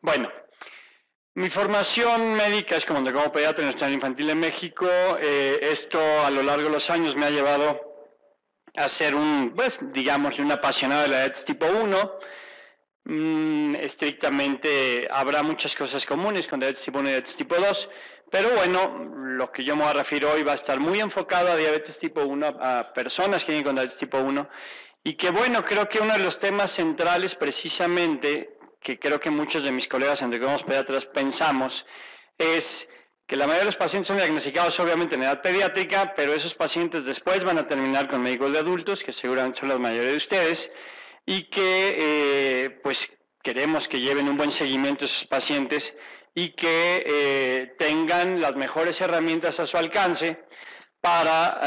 Bueno, mi formación médica es como pediatra en el Hospital Infantil de México. Esto a lo largo de los años me ha llevado a ser digamos, un apasionado de la diabetes tipo 1. Estrictamente habrá muchas cosas comunes con diabetes tipo 1 y diabetes tipo 2, pero bueno, lo que yo me voy a referir hoy va a estar muy enfocado a diabetes tipo 1, a personas que vienen con diabetes tipo 1, y que bueno, creo que uno de los temas centrales precisamente, que creo que muchos de mis colegas endocrinólogos pediatras pensamos, es que la mayoría de los pacientes son diagnosticados obviamente en edad pediátrica, pero esos pacientes después van a terminar con médicos de adultos, que seguramente son la mayoría de ustedes, y que pues queremos que lleven un buen seguimiento a esos pacientes y que tengan las mejores herramientas a su alcance para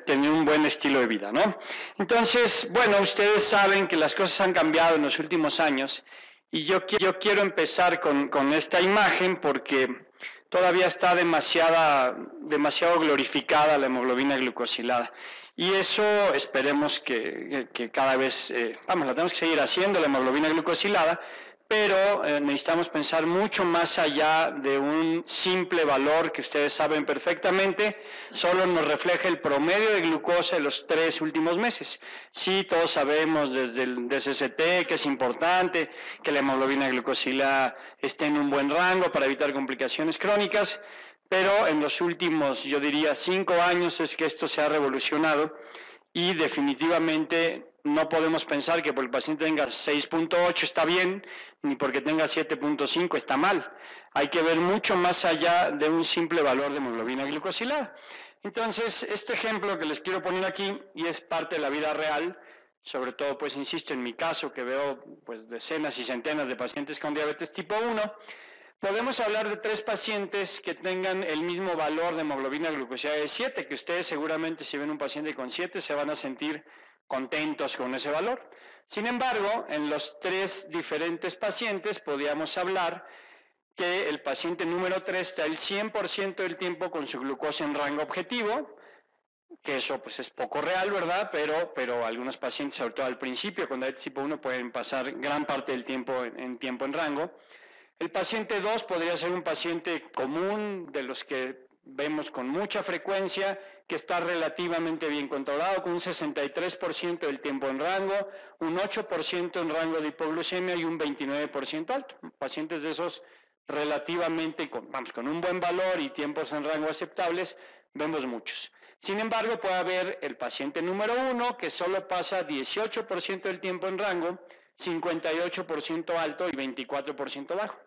tener un buen estilo de vida, ¿no? Entonces, bueno, ustedes saben que las cosas han cambiado en los últimos años y yo quiero empezar con esta imagen porque todavía está demasiado glorificada la hemoglobina glucosilada. Y eso esperemos que cada vez, la tenemos que seguir haciendo, la hemoglobina glucosilada, pero necesitamos pensar mucho más allá de un simple valor que ustedes saben perfectamente, solo nos refleja el promedio de glucosa de los 3 últimos meses. Sí, todos sabemos desde el DSST que es importante que la hemoglobina glucosilada esté en un buen rango para evitar complicaciones crónicas, pero en los últimos, yo diría, 5 años es que esto se ha revolucionado y definitivamente no podemos pensar que porque el paciente tenga 6.8 está bien, ni porque tenga 7.5 está mal. Hay que ver mucho más allá de un simple valor de hemoglobina glucosilada. Entonces, este ejemplo que les quiero poner aquí, y es parte de la vida real, sobre todo, pues insisto, en mi caso, que veo pues decenas y centenas de pacientes con diabetes tipo 1, podemos hablar de 3 pacientes que tengan el mismo valor de hemoglobina glucosilada de 7, que ustedes seguramente si ven un paciente con 7 se van a sentir contentos con ese valor. Sin embargo, en los 3 diferentes pacientes podríamos hablar que el paciente número 3 está el 100% del tiempo con su glucosa en rango objetivo, que eso pues es poco real, ¿verdad? Pero algunos pacientes, sobre todo al principio, con diabetes tipo 1, pueden pasar gran parte del tiempo en rango. El paciente 2 podría ser un paciente común, de los que vemos con mucha frecuencia, que está relativamente bien controlado, con un 63% del tiempo en rango, un 8% en rango de hipoglucemia y un 29% alto. Pacientes de esos relativamente, con un buen valor y tiempos en rango aceptables, vemos muchos. Sin embargo, puede haber el paciente número 1 que solo pasa 18% del tiempo en rango, 58% alto y 24% bajo.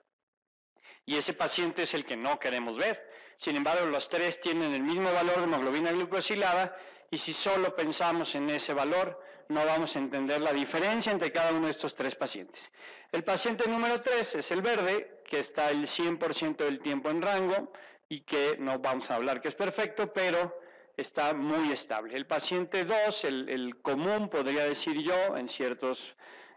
Y ese paciente es el que no queremos ver. Sin embargo, los 3 tienen el mismo valor de hemoglobina glucosilada y si solo pensamos en ese valor, no vamos a entender la diferencia entre cada uno de estos 3 pacientes. El paciente número 3 es el verde, que está el 100% del tiempo en rango y que no vamos a hablar que es perfecto, pero está muy estable. El paciente 2, el común, podría decir yo, en ciertos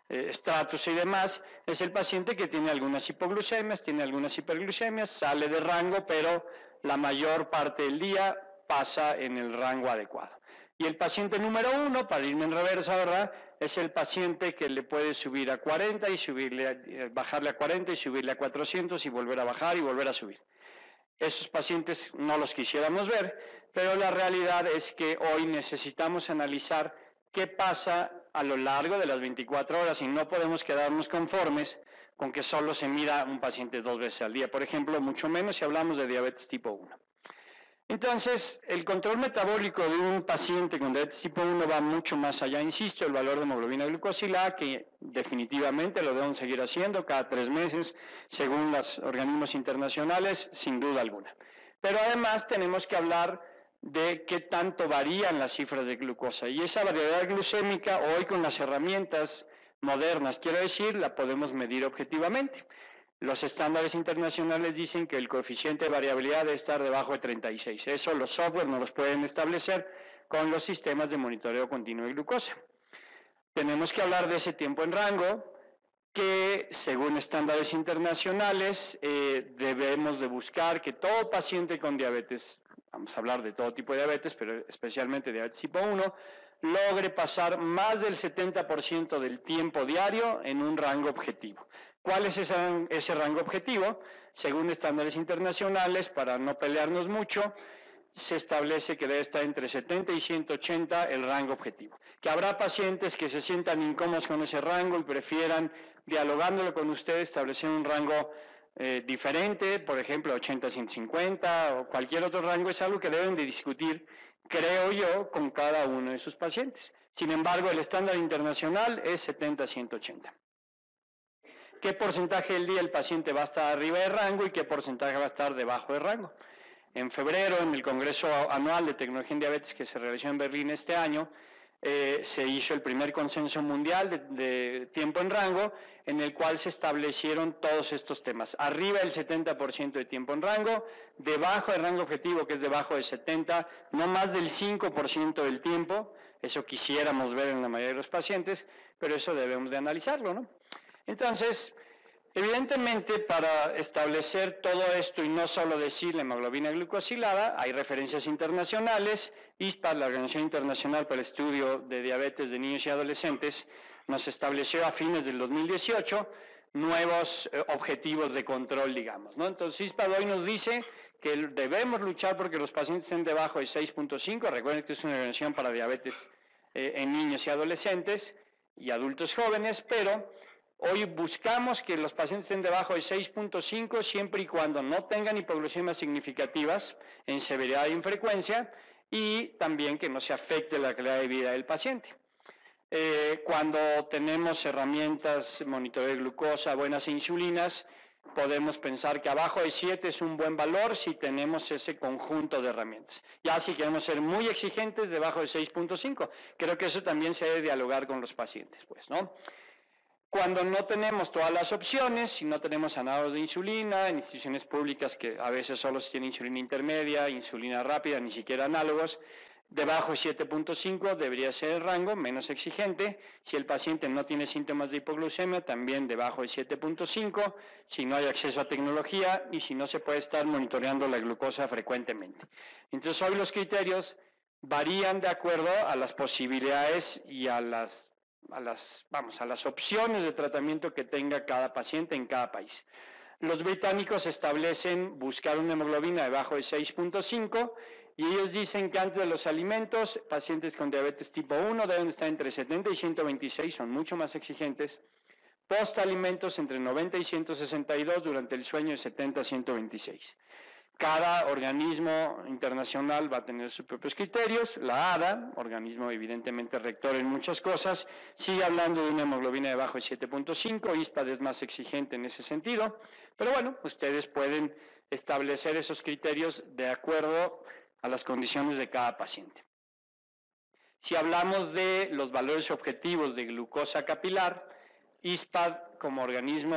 estratos y demás, es el paciente que tiene algunas hipoglucemias, tiene algunas hiperglucemias, sale de rango, pero la mayor parte del día pasa en el rango adecuado. Y el paciente número 1, para irme en reversa, ¿verdad?, es el paciente que le puede subir a 40 y bajarle a 40 y subirle a 400 y volver a bajar y volver a subir. Esos pacientes no los quisiéramos ver, pero la realidad es que hoy necesitamos analizar qué pasa a lo largo de las 24 horas y no podemos quedarnos conformes con que solo se mira un paciente 2 veces al día, por ejemplo, mucho menos si hablamos de diabetes tipo 1. Entonces, el control metabólico de un paciente con diabetes tipo 1 va mucho más allá, insisto, el valor de hemoglobina glucosilada, que definitivamente lo debemos seguir haciendo cada 3 meses, según los organismos internacionales, sin duda alguna. Pero además tenemos que hablar de qué tanto varían las cifras de glucosa, y esa variabilidad glucémica hoy con las herramientas modernas, quiero decir, la podemos medir objetivamente. Los estándares internacionales dicen que el coeficiente de variabilidad debe estar debajo de 36. Eso los software no los pueden establecer con los sistemas de monitoreo continuo de glucosa. Tenemos que hablar de ese tiempo en rango, que según estándares internacionales debemos de buscar que todo paciente con diabetes, vamos a hablar de todo tipo de diabetes, pero especialmente diabetes tipo 1, logre pasar más del 70% del tiempo diario en un rango objetivo. ¿Cuál es ese rango objetivo? Según estándares internacionales, para no pelearnos mucho, se establece que debe estar entre 70 y 180 el rango objetivo. Que habrá pacientes que se sientan incómodos con ese rango y prefieran, dialogándolo con ustedes, establecer un rango diferente, por ejemplo 80 a 150 o cualquier otro rango. Es algo que deben de discutir, creo yo, con cada uno de sus pacientes. Sin embargo, el estándar internacional es 70 a 180. ¿Qué porcentaje del día el paciente va a estar arriba de rango y qué porcentaje va a estar debajo de rango? En febrero, en el Congreso Anual de Tecnología en Diabetes que se realizó en Berlín este año, se hizo el primer consenso mundial de tiempo en rango, en el cual se establecieron todos estos temas. Arriba el 70% de tiempo en rango, debajo del rango objetivo, que es debajo de 70, no más del 5% del tiempo. Eso quisiéramos ver en la mayoría de los pacientes, pero eso debemos de analizarlo, ¿no? Entonces, evidentemente, para establecer todo esto y no solo decir la hemoglobina glucosilada, hay referencias internacionales. ISPAD, la Organización Internacional para el Estudio de Diabetes de Niños y Adolescentes, nos estableció a fines del 2018 nuevos objetivos de control, digamos, ¿no? Entonces, ISPAD hoy nos dice que debemos luchar porque los pacientes estén debajo de 6.5. Recuerden que es una organización para diabetes en niños y adolescentes y adultos jóvenes, pero hoy buscamos que los pacientes estén debajo de 6.5 siempre y cuando no tengan hipoglucemias significativas en severidad y en frecuencia, y también que no se afecte la calidad de vida del paciente. Cuando tenemos herramientas, monitoreo de glucosa, buenas insulinas, podemos pensar que abajo de 7 es un buen valor si tenemos ese conjunto de herramientas. Ya si queremos ser muy exigentes, debajo de 6.5. Creo que eso también se debe dialogar con los pacientes, pues, ¿no? Cuando no tenemos todas las opciones, si no tenemos análogos de insulina, en instituciones públicas que a veces solo se tiene insulina intermedia, insulina rápida, ni siquiera análogos, debajo de 7.5 debería ser el rango menos exigente. Si el paciente no tiene síntomas de hipoglucemia, también debajo de 7.5, si no hay acceso a tecnología y si no se puede estar monitoreando la glucosa frecuentemente. Entonces hoy los criterios varían de acuerdo a las posibilidades y a las opciones de tratamiento que tenga cada paciente en cada país. Los británicos establecen buscar una hemoglobina debajo de 6.5 y ellos dicen que antes de los alimentos, pacientes con diabetes tipo 1 deben estar entre 70 y 126, son mucho más exigentes. Post alimentos entre 90 y 162, durante el sueño de 70 a 126. Cada organismo internacional va a tener sus propios criterios. La ADA, organismo evidentemente rector en muchas cosas, sigue hablando de una hemoglobina debajo de 7.5, ISPAD es más exigente en ese sentido, pero bueno, ustedes pueden establecer esos criterios de acuerdo a las condiciones de cada paciente. Si hablamos de los valores objetivos de glucosa capilar, ISPAD como organismo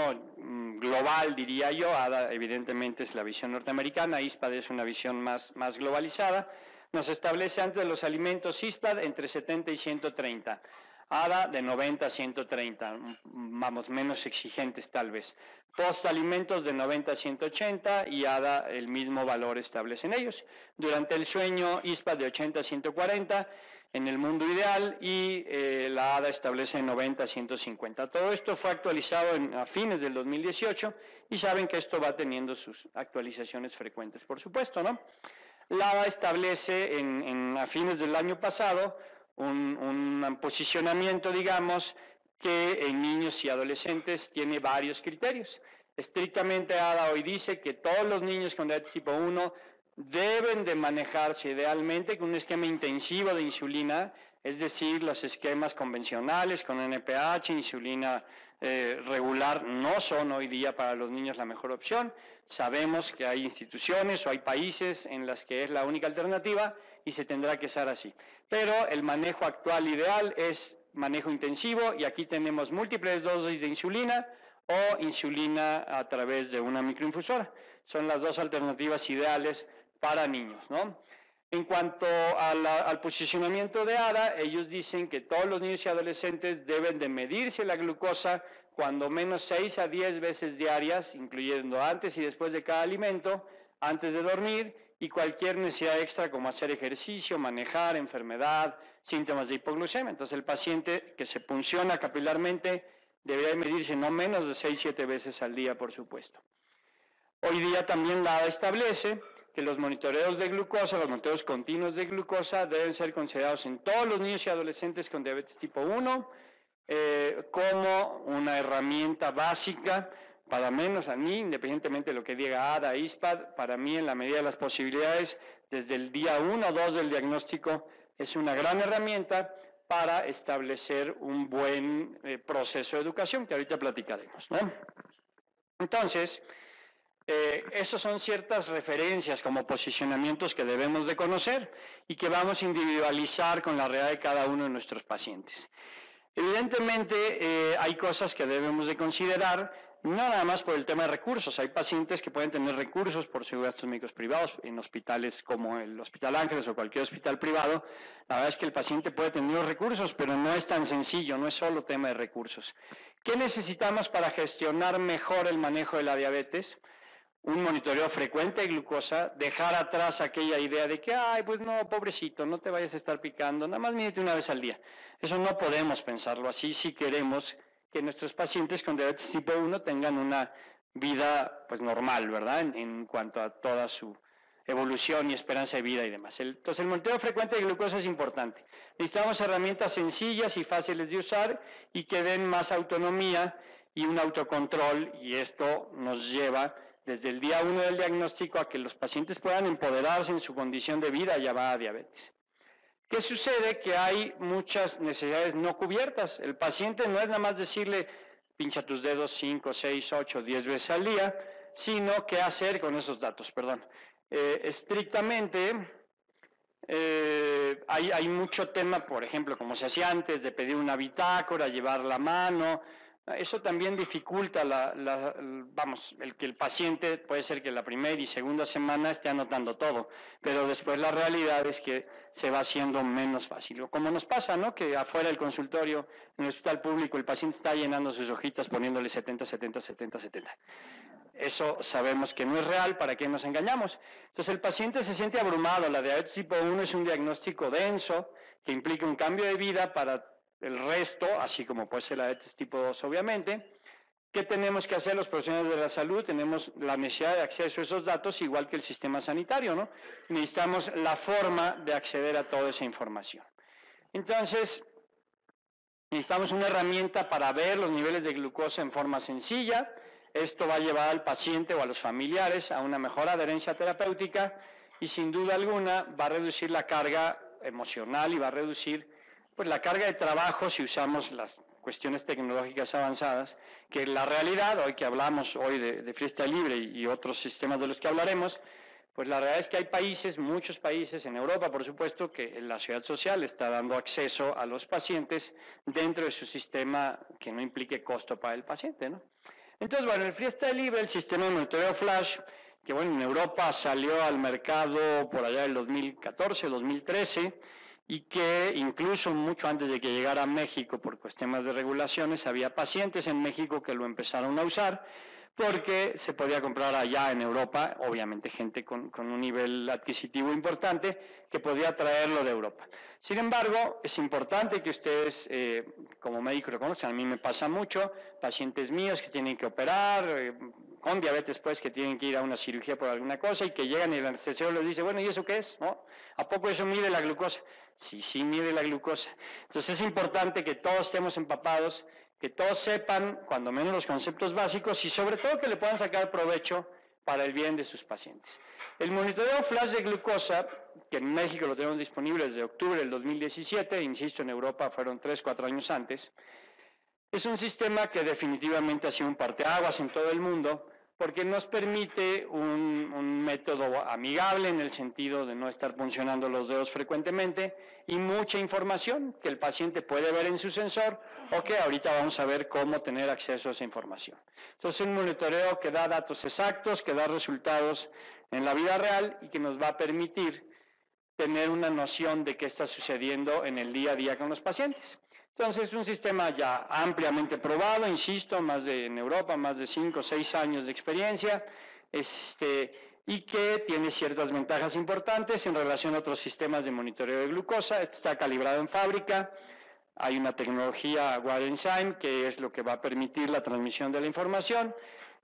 global, diría yo, ADA evidentemente es la visión norteamericana, ISPAD es una visión más globalizada, nos establece antes de los alimentos ISPAD entre 70 y 130, ADA de 90 a 130, vamos, menos exigentes tal vez. Post alimentos de 90 a 180 y ADA el mismo valor establecen ellos. Durante el sueño ISPAD de 80 a 140, en el mundo ideal, y la ADA establece 90 a 150. Todo esto fue actualizado a fines del 2018 y saben que esto va teniendo sus actualizaciones frecuentes, por supuesto, ¿no? La ADA establece a fines del año pasado un posicionamiento, digamos, que en niños y adolescentes tiene varios criterios. Estrictamente ADA hoy dice que todos los niños con diabetes tipo 1 deben de manejarse idealmente con un esquema intensivo de insulina, es decir, los esquemas convencionales con NPH, insulina regular, no son hoy día para los niños la mejor opción. Sabemos que hay instituciones o hay países en las que es la única alternativa y se tendrá que ser así. Pero el manejo actual ideal es manejo intensivo y aquí tenemos múltiples dosis de insulina o insulina a través de una microinfusora. Son las dos alternativas ideales para niños, ¿no? En cuanto al posicionamiento de ADA, ellos dicen que todos los niños y adolescentes deben de medirse la glucosa cuando menos 6 a 10 veces diarias, incluyendo antes y después de cada alimento, antes de dormir, y cualquier necesidad extra como hacer ejercicio, manejar, enfermedad, síntomas de hipoglucemia. Entonces el paciente que se punciona capilarmente debería medirse no menos de 6-7 veces al día, por supuesto. Hoy día también la establece que los monitoreos de glucosa, los monitoreos continuos de glucosa deben ser considerados en todos los niños y adolescentes con diabetes tipo 1 como una herramienta básica, para menos a mí, independientemente de lo que diga ADA, ISPAD, para mí en la medida de las posibilidades, desde el día 1 o 2 del diagnóstico, es una gran herramienta para establecer un buen proceso de educación, que ahorita platicaremos, ¿no? Entonces, esas son ciertas referencias como posicionamientos que debemos de conocer y que vamos a individualizar con la realidad de cada uno de nuestros pacientes. Evidentemente hay cosas que debemos de considerar, no nada más por el tema de recursos. Hay pacientes que pueden tener recursos por sus gastos médicos privados en hospitales como el Hospital Ángeles o cualquier hospital privado. La verdad es que el paciente puede tener los recursos, pero no es tan sencillo, no es solo tema de recursos. ¿Qué necesitamos para gestionar mejor el manejo de la diabetes? Un monitoreo frecuente de glucosa, dejar atrás aquella idea de que, ay, pues no, pobrecito, no te vayas a estar picando, nada más mídete una vez al día. Eso no podemos pensarlo así si queremos que nuestros pacientes con diabetes tipo 1 tengan una vida pues normal, ¿verdad? En cuanto a toda su evolución y esperanza de vida y demás. Entonces el monitoreo frecuente de glucosa es importante. Necesitamos herramientas sencillas y fáciles de usar y que den más autonomía y un autocontrol, y esto nos lleva desde el día 1 del diagnóstico a que los pacientes puedan empoderarse en su condición de vida llamada diabetes. ¿Qué sucede? Que hay muchas necesidades no cubiertas. El paciente no es nada más decirle, pincha tus dedos 5, 6, 8, 10 veces al día, sino qué hacer con esos datos, perdón. Estrictamente, hay mucho tema, por ejemplo, como se hacía antes, de pedir una bitácora, llevar la mano. Eso también dificulta el que el paciente, puede ser que la primera y segunda semana esté anotando todo, pero después la realidad es que se va haciendo menos fácil. Como nos pasa, ¿no? Que afuera del consultorio, en el hospital público, el paciente está llenando sus hojitas poniéndole 70, 70, 70, 70. Eso sabemos que no es real, ¿para qué nos engañamos? Entonces el paciente se siente abrumado. La diabetes tipo 1 es un diagnóstico denso que implica un cambio de vida para el resto, así como puede ser la diabetes tipo 2 obviamente. ¿Qué tenemos que hacer los profesionales de la salud? Tenemos la necesidad de acceso a esos datos igual que el sistema sanitario, ¿no? Necesitamos la forma de acceder a toda esa información. Entonces, necesitamos una herramienta para ver los niveles de glucosa en forma sencilla. Esto va a llevar al paciente o a los familiares a una mejor adherencia terapéutica y sin duda alguna va a reducir la carga emocional y va a reducir pues la carga de trabajo si usamos las cuestiones tecnológicas avanzadas, que la realidad, hoy que hablamos hoy de freestyle libre y otros sistemas de los que hablaremos, pues la realidad es que hay países, muchos países, en Europa por supuesto, que la Seguridad Social está dando acceso a los pacientes dentro de su sistema que no implique costo para el paciente, ¿no? Entonces, bueno, el freestyle libre, el sistema de monitoreo flash, que bueno, en Europa salió al mercado por allá del 2014, 2013, y que incluso mucho antes de que llegara a México por temas de regulaciones, había pacientes en México que lo empezaron a usar porque se podía comprar allá en Europa, obviamente gente con un nivel adquisitivo importante que podía traerlo de Europa. Sin embargo, es importante que ustedes como médicos lo conozcan. A mí me pasa mucho, pacientes míos que tienen que operar, con diabetes pues, que tienen que ir a una cirugía por alguna cosa y que llegan y el anestesiólogo les dice, bueno, ¿y eso qué es? ¿No? ¿A poco eso mide la glucosa? Sí, sí mide la glucosa. Entonces es importante que todos estemos empapados, que todos sepan, cuando menos, los conceptos básicos y sobre todo que le puedan sacar provecho para el bien de sus pacientes. El monitoreo flash de glucosa, que en México lo tenemos disponible desde octubre del 2017, insisto, en Europa fueron 3-4 años antes, es un sistema que definitivamente ha sido un parteaguas en todo el mundo, porque nos permite un método amigable en el sentido de no estar puncionando los dedos frecuentemente y mucha información que el paciente puede ver en su sensor o que ahorita vamos a ver cómo tener acceso a esa información. Entonces, un monitoreo que da datos exactos, que da resultados en la vida real y que nos va a permitir tener una noción de qué está sucediendo en el día a día con los pacientes. Entonces, es un sistema ya ampliamente probado, insisto, en Europa, más de 5 o 6 años de experiencia, y que tiene ciertas ventajas importantes en relación a otros sistemas de monitoreo de glucosa. Este está calibrado en fábrica, hay una tecnología Water-Enzyme que es lo que va a permitir la transmisión de la información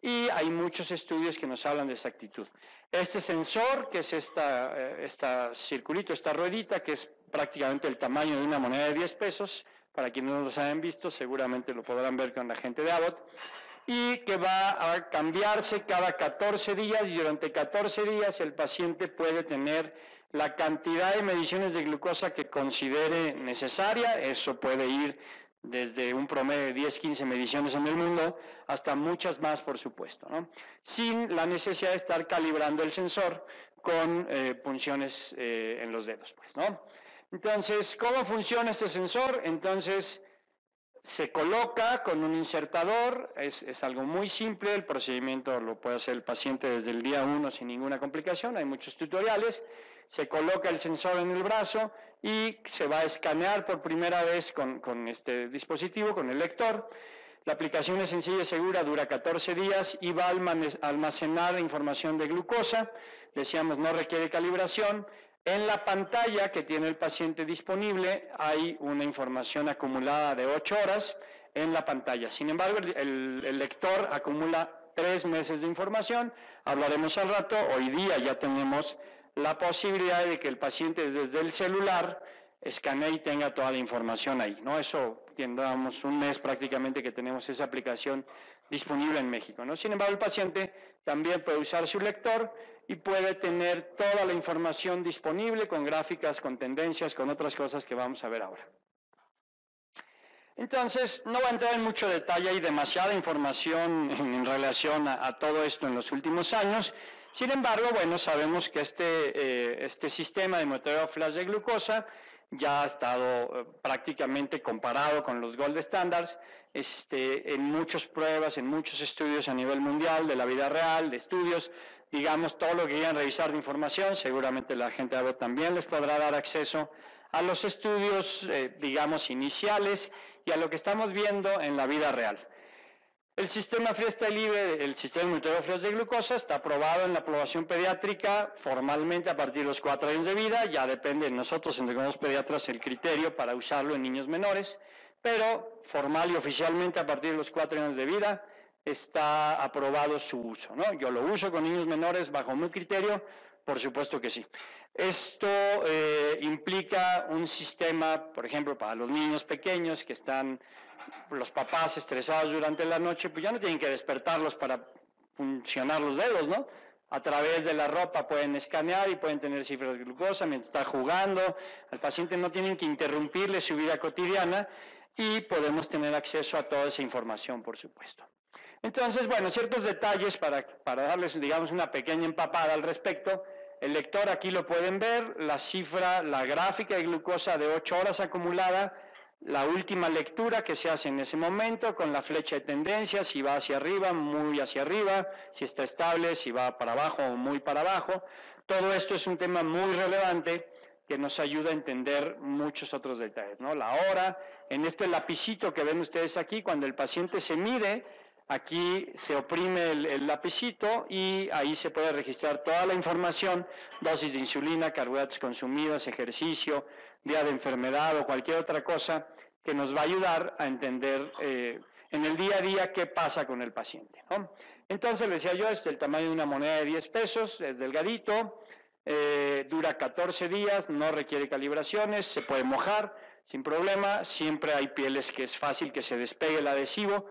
y hay muchos estudios que nos hablan de exactitud. Este sensor, que es esta circulito, esta ruedita, que es prácticamente el tamaño de una moneda de 10 pesos, para quienes no los hayan visto, seguramente lo podrán ver con la gente de Abbott, y que va a cambiarse cada 14 días y durante 14 días el paciente puede tener la cantidad de mediciones de glucosa que considere necesaria. Eso puede ir desde un promedio de 10, 15 mediciones en el mundo hasta muchas más, por supuesto, ¿no? Sin la necesidad de estar calibrando el sensor con punciones en los dedos, pues, ¿no? Entonces, ¿cómo funciona este sensor? Entonces, se coloca con un insertador, es algo muy simple, el procedimiento lo puede hacer el paciente desde el día 1 sin ninguna complicación, hay muchos tutoriales, se coloca el sensor en el brazo y se va a escanear por primera vez con este dispositivo, con el lector. La aplicación es sencilla y segura, dura 14 días y va a almacenar información de glucosa, decíamos no requiere calibración. En la pantalla que tiene el paciente disponible hay una información acumulada de 8 horas en la pantalla. Sin embargo, el lector acumula 3 meses de información. Hablaremos al rato. Hoy día ya tenemos la posibilidad de que el paciente desde el celular escanee y tenga toda la información ahí, ¿no? Eso, tendremos un mes prácticamente que tenemos esa aplicación disponible en México, ¿no? Sin embargo, el paciente también puede usar su lector y puede tener toda la información disponible con gráficas, con tendencias, con otras cosas que vamos a ver ahora. Entonces, no voy a entrar en mucho detalle, hay demasiada información en relación a todo esto en los últimos años. Sin embargo, bueno, sabemos que este sistema de monitoreo flash de glucosa ya ha estado prácticamente comparado con los gold standards en muchas pruebas, en muchos estudios a nivel mundial, de la vida real, de estudios, digamos, todo lo que quieran revisar de información, seguramente la gente de Abbott también les podrá dar acceso a los estudios, digamos, iniciales y a lo que estamos viendo en la vida real. El sistema Freestyle Libre, el sistema de monitoreo flash de glucosa, está aprobado en la población pediátrica formalmente a partir de los 4 años de vida, ya depende de nosotros, entre los pediatras, el criterio para usarlo en niños menores, pero formal y oficialmente a partir de los 4 años de vida está aprobado su uso, ¿no? Yo lo uso con niños menores bajo mi criterio, por supuesto que sí. Esto implica un sistema, por ejemplo, para los niños pequeños que están los papás estresados durante la noche, pues ya no tienen que despertarlos para funcionar los dedos, ¿no? A través de la ropa pueden escanear y pueden tener cifras de glucosa mientras está jugando. Al paciente no tienen que interrumpirle su vida cotidiana y podemos tener acceso a toda esa información, por supuesto. Entonces, bueno, ciertos detalles para darles, digamos, una pequeña empapada al respecto. El lector aquí lo pueden ver, la cifra, la gráfica de glucosa de 8 horas acumulada, la última lectura que se hace en ese momento con la flecha de tendencia, si va hacia arriba, muy hacia arriba, si está estable, si va para abajo o muy para abajo. Todo esto es un tema muy relevante que nos ayuda a entender muchos otros detalles, ¿no? La hora, en este lapicito que ven ustedes aquí, cuando el paciente se mide, aquí se oprime el lapicito y ahí se puede registrar toda la información, dosis de insulina, carbohidratos consumidos, ejercicio, día de enfermedad o cualquier otra cosa que nos va a ayudar a entender en el día a día qué pasa con el paciente, ¿no? Entonces, les decía yo, es del tamaño de una moneda de 10 pesos, es delgadito, dura 14 días, no requiere calibraciones, se puede mojar sin problema, siempre hay pieles que es fácil que se despegue el adhesivo.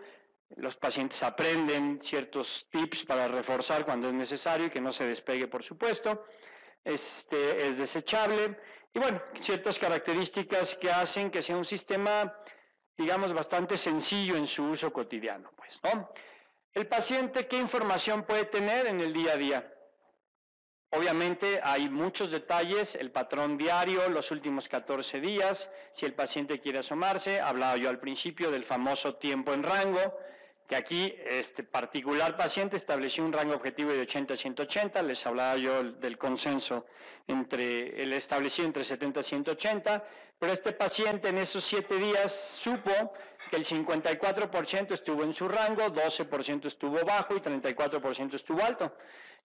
Los pacientes aprenden ciertos tips para reforzar cuando es necesario y que no se despegue, por supuesto. Es desechable y bueno, ciertas características que hacen que sea un sistema, digamos, bastante sencillo en su uso cotidiano, pues, ¿no? El paciente, ¿qué información puede tener en el día a día? Obviamente hay muchos detalles, el patrón diario, los últimos 14 días, si el paciente quiere asomarse, hablaba yo al principio del famoso tiempo en rango, que aquí este particular paciente estableció un rango objetivo de 80 a 180, les hablaba yo del consenso el establecido entre 70 y 180, pero este paciente en esos 7 días supo que el 54% estuvo en su rango, 12% estuvo bajo y 34% estuvo alto,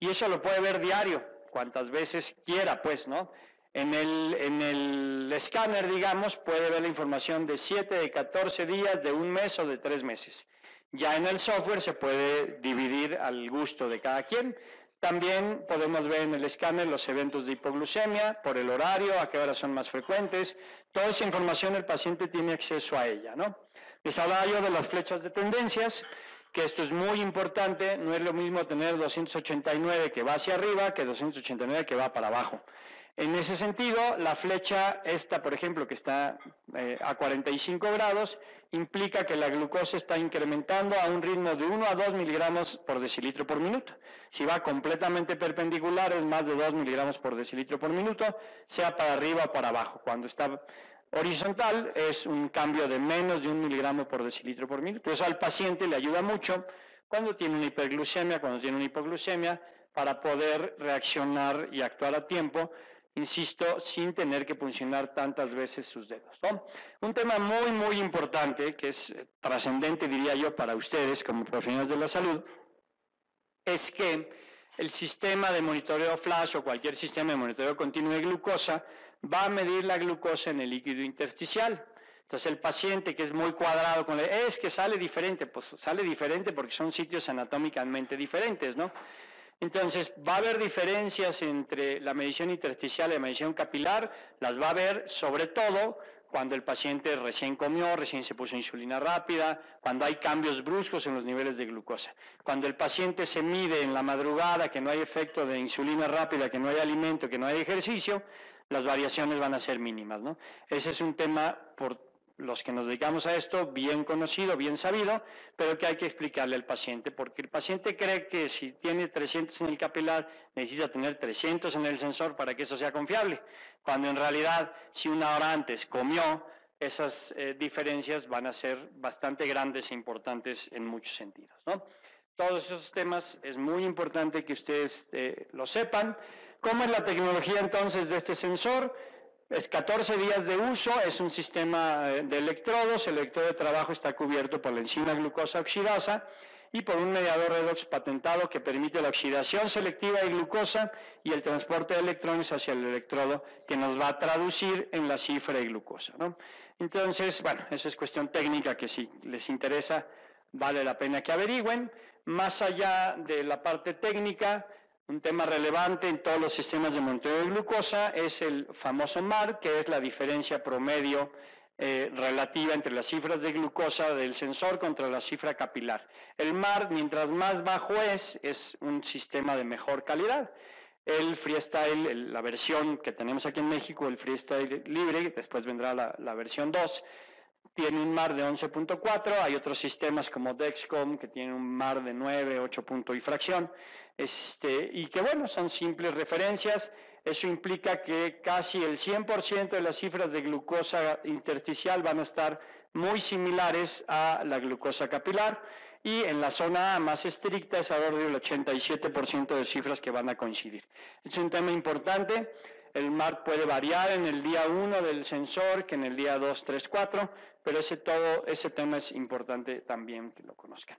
y eso lo puede ver diario, cuantas veces quiera, pues, ¿no? En el escáner, digamos, puede ver la información de 7, de 14 días, de un mes o de 3 meses. Ya en el software se puede dividir al gusto de cada quien. También podemos ver en el escáner los eventos de hipoglucemia, por el horario, a qué horas son más frecuentes. Toda esa información el paciente tiene acceso a ella, ¿no? Les hablaba yo de las flechas de tendencias, que esto es muy importante. No es lo mismo tener 289 que va hacia arriba que 289 que va para abajo. En ese sentido, la flecha esta, por ejemplo, que está a 45 grados, implica que la glucosa está incrementando a un ritmo de 1 a 2 miligramos por decilitro por minuto. Si va completamente perpendicular, es más de 2 miligramos por decilitro por minuto, sea para arriba o para abajo. Cuando está horizontal, es un cambio de menos de 1 miligramo por decilitro por minuto. Eso al paciente le ayuda mucho cuando tiene una hiperglucemia, cuando tiene una hipoglucemia, para poder reaccionar y actuar a tiempo, insisto, sin tener que puncionar tantas veces sus dedos, ¿no? Un tema muy, muy importante, que es trascendente, diría yo, para ustedes como profesionales de la salud, es que el sistema de monitoreo flash o cualquier sistema de monitoreo continuo de glucosa va a medir la glucosa en el líquido intersticial. Entonces el paciente que es muy cuadrado con es que sale diferente, pues sale diferente porque son sitios anatómicamente diferentes, ¿no? Entonces, va a haber diferencias entre la medición intersticial y la medición capilar, las va a haber sobre todo cuando el paciente recién comió, recién se puso insulina rápida, cuando hay cambios bruscos en los niveles de glucosa. Cuando el paciente se mide en la madrugada, que no hay efecto de insulina rápida, que no hay alimento, que no hay ejercicio, las variaciones van a ser mínimas, ¿no? Ese es un tema por los que nos dedicamos a esto, bien conocido, bien sabido, pero que hay que explicarle al paciente, porque el paciente cree que si tiene 300 en el capilar, necesita tener 300 en el sensor para que eso sea confiable, cuando en realidad, si una hora antes comió, esas diferencias van a ser bastante grandes e importantes en muchos sentidos, ¿no? Todos esos temas es muy importante que ustedes lo sepan. ¿Cómo es la tecnología entonces de este sensor? Es 14 días de uso, es un sistema de electrodos, el electrodo de trabajo está cubierto por la enzima glucosa oxidasa y por un mediador redox patentado que permite la oxidación selectiva de glucosa y el transporte de electrones hacia el electrodo que nos va a traducir en la cifra de glucosa, ¿no? Entonces, bueno, eso es cuestión técnica que si les interesa vale la pena que averigüen. Más allá de la parte técnica, un tema relevante en todos los sistemas de monitoreo de glucosa es el famoso MAR, que es la diferencia promedio relativa entre las cifras de glucosa del sensor contra la cifra capilar. El MAR, mientras más bajo es un sistema de mejor calidad. El Freestyle, la versión que tenemos aquí en México, el Freestyle libre, después vendrá la versión 2, tiene un MAR de 11.4, hay otros sistemas como Dexcom que tienen un MAR de 9, 8 punto y fracción, y que bueno, son simples referencias. Eso implica que casi el 100% de las cifras de glucosa intersticial van a estar muy similares a la glucosa capilar, y en la zona A más estricta es alrededor del 87% de cifras que van a coincidir. Es un tema importante. El MAR puede variar en el día 1 del sensor que en el día 2, 3, 4, pero ese tema es importante también que lo conozcan.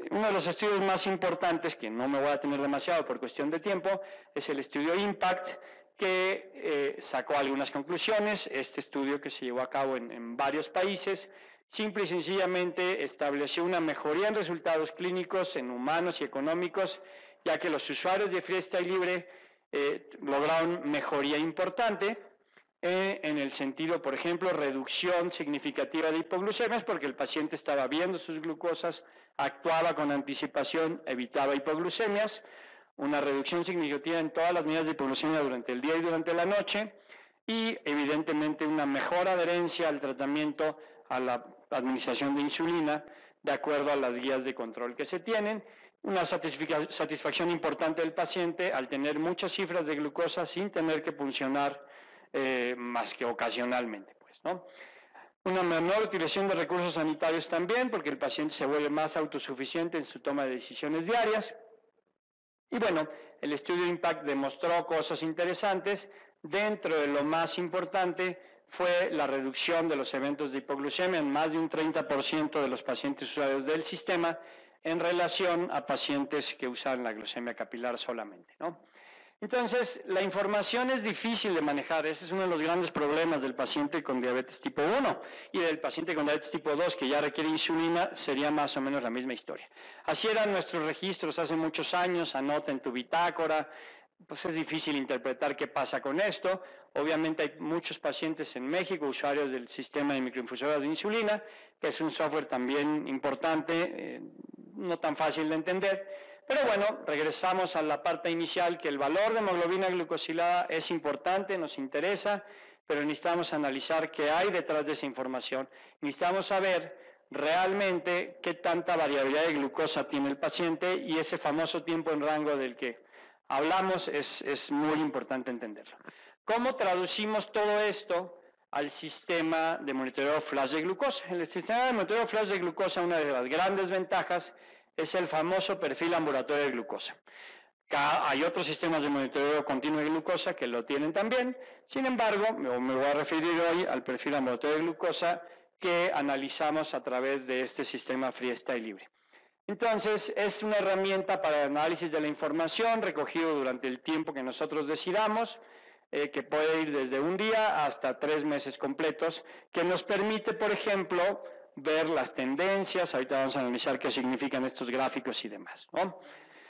Uno de los estudios más importantes, que no me voy a tener demasiado por cuestión de tiempo, es el estudio IMPACT, que sacó algunas conclusiones. Este estudio, que se llevó a cabo en varios países, simple y sencillamente estableció una mejoría en resultados clínicos en humanos y económicos, ya que los usuarios de Freestyle libre lograron mejoría importante en el sentido, por ejemplo, reducción significativa de hipoglucemias, porque el paciente estaba viendo sus glucosas, actuaba con anticipación, evitaba hipoglucemias, una reducción significativa en todas las medidas de hipoglucemia durante el día y durante la noche, y evidentemente una mejor adherencia al tratamiento, a la administración de insulina, de acuerdo a las guías de control que se tienen. Una satisfacción importante del paciente al tener muchas cifras de glucosa sin tener que puncionar más que ocasionalmente, pues, ¿no? Una menor utilización de recursos sanitarios también, porque el paciente se vuelve más autosuficiente en su toma de decisiones diarias. Y bueno, el estudio IMPACT demostró cosas interesantes. Dentro de lo más importante fue la reducción de los eventos de hipoglucemia en más de un 30% de los pacientes usuarios del sistema, en relación a pacientes que usan la glucemia capilar solamente, ¿no? Entonces, la información es difícil de manejar, ese es uno de los grandes problemas del paciente con diabetes tipo 1 y del paciente con diabetes tipo 2 que ya requiere insulina, sería más o menos la misma historia. Así eran nuestros registros hace muchos años, anota en tu bitácora, pues es difícil interpretar qué pasa con esto. Obviamente hay muchos pacientes en México, usuarios del sistema de microinfusoras de insulina, que es un software también importante, no tan fácil de entender. Pero bueno, regresamos a la parte inicial, que el valor de hemoglobina glucosilada es importante, nos interesa, pero necesitamos analizar qué hay detrás de esa información. Necesitamos saber realmente qué tanta variabilidad de glucosa tiene el paciente y ese famoso tiempo en rango del que hablamos es muy importante entenderlo. ¿Cómo traducimos todo esto al sistema de monitoreo flash de glucosa? En el sistema de monitoreo flash de glucosa, una de las grandes ventajas es el famoso perfil ambulatorio de glucosa. Hay otros sistemas de monitoreo continuo de glucosa que lo tienen también. Sin embargo, me voy a referir hoy al perfil ambulatorio de glucosa que analizamos a través de este sistema Freestyle libre. Entonces, es una herramienta para el análisis de la información recogido durante el tiempo que nosotros decidamos, que puede ir desde un día hasta 3 meses completos, que nos permite, por ejemplo, ver las tendencias. Ahorita vamos a analizar qué significan estos gráficos y demás, ¿no?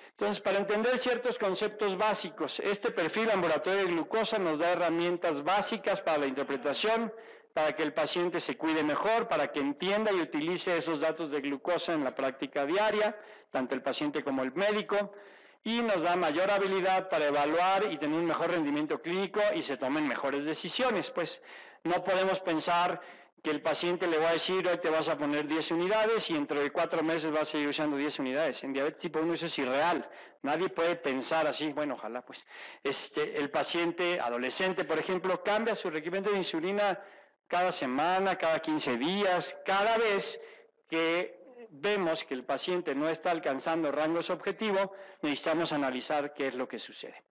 Entonces, para entender ciertos conceptos básicos, este perfil ambulatorio de glucosa nos da herramientas básicas para la interpretación, para que el paciente se cuide mejor, para que entienda y utilice esos datos de glucosa en la práctica diaria, tanto el paciente como el médico, y nos da mayor habilidad para evaluar y tener un mejor rendimiento clínico y se tomen mejores decisiones. Pues no podemos pensar que el paciente le va a decir, hoy te vas a poner 10 unidades y dentro de 4 meses vas a seguir usando 10 unidades. En diabetes tipo 1 eso es irreal. Nadie puede pensar así. Bueno, ojalá pues. El paciente adolescente, por ejemplo, cambia su requerimiento de insulina cada semana, cada 15 días, cada vez que vemos que el paciente no está alcanzando rangos objetivos, necesitamos analizar qué es lo que sucede.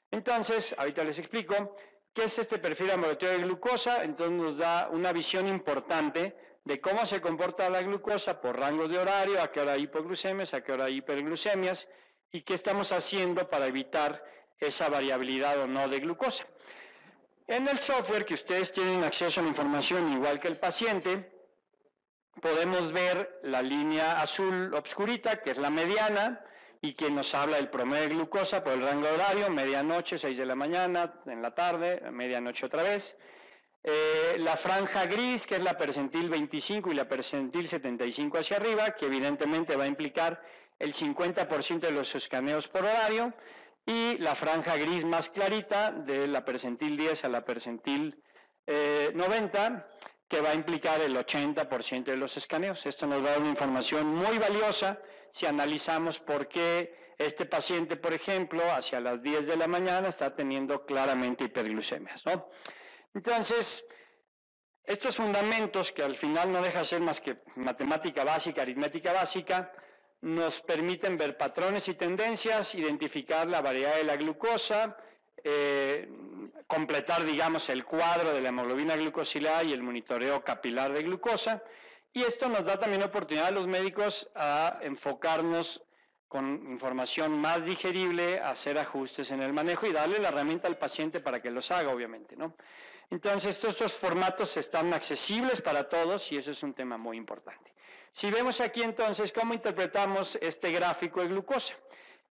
Entonces, ahorita les explico qué es este perfil ambulatorio de glucosa. Entonces nos da una visión importante de cómo se comporta la glucosa por rangos de horario, a qué hora hay hipoglucemias, a qué hora hay hiperglucemias y qué estamos haciendo para evitar esa variabilidad o no de glucosa. En el software, que ustedes tienen acceso a la información igual que el paciente, podemos ver la línea azul obscurita, que es la mediana, y que nos habla del promedio de glucosa por el rango horario, medianoche, 6 de la mañana, en la tarde, medianoche otra vez. La franja gris, que es la percentil 25 y la percentil 75 hacia arriba, que evidentemente va a implicar el 50% de los escaneos por horario, y la franja gris más clarita, de la percentil 10 a la percentil 90, que va a implicar el 80% de los escaneos. Esto nos va a dar una información muy valiosa si analizamos por qué este paciente, por ejemplo, hacia las 10 de la mañana está teniendo claramente hiperglucemias, ¿no? Entonces, estos fundamentos, que al final no deja de ser más que matemática básica, aritmética básica, nos permiten ver patrones y tendencias, identificar la variedad de la glucosa, completar, digamos, el cuadro de la hemoglobina glucosilada y el monitoreo capilar de glucosa. Y esto nos da también oportunidad a los médicos a enfocarnos con información más digerible, a hacer ajustes en el manejo y darle la herramienta al paciente para que los haga, obviamente, ¿no? Entonces, estos formatos están accesibles para todos y eso es un tema muy importante. Si vemos aquí entonces cómo interpretamos este gráfico de glucosa.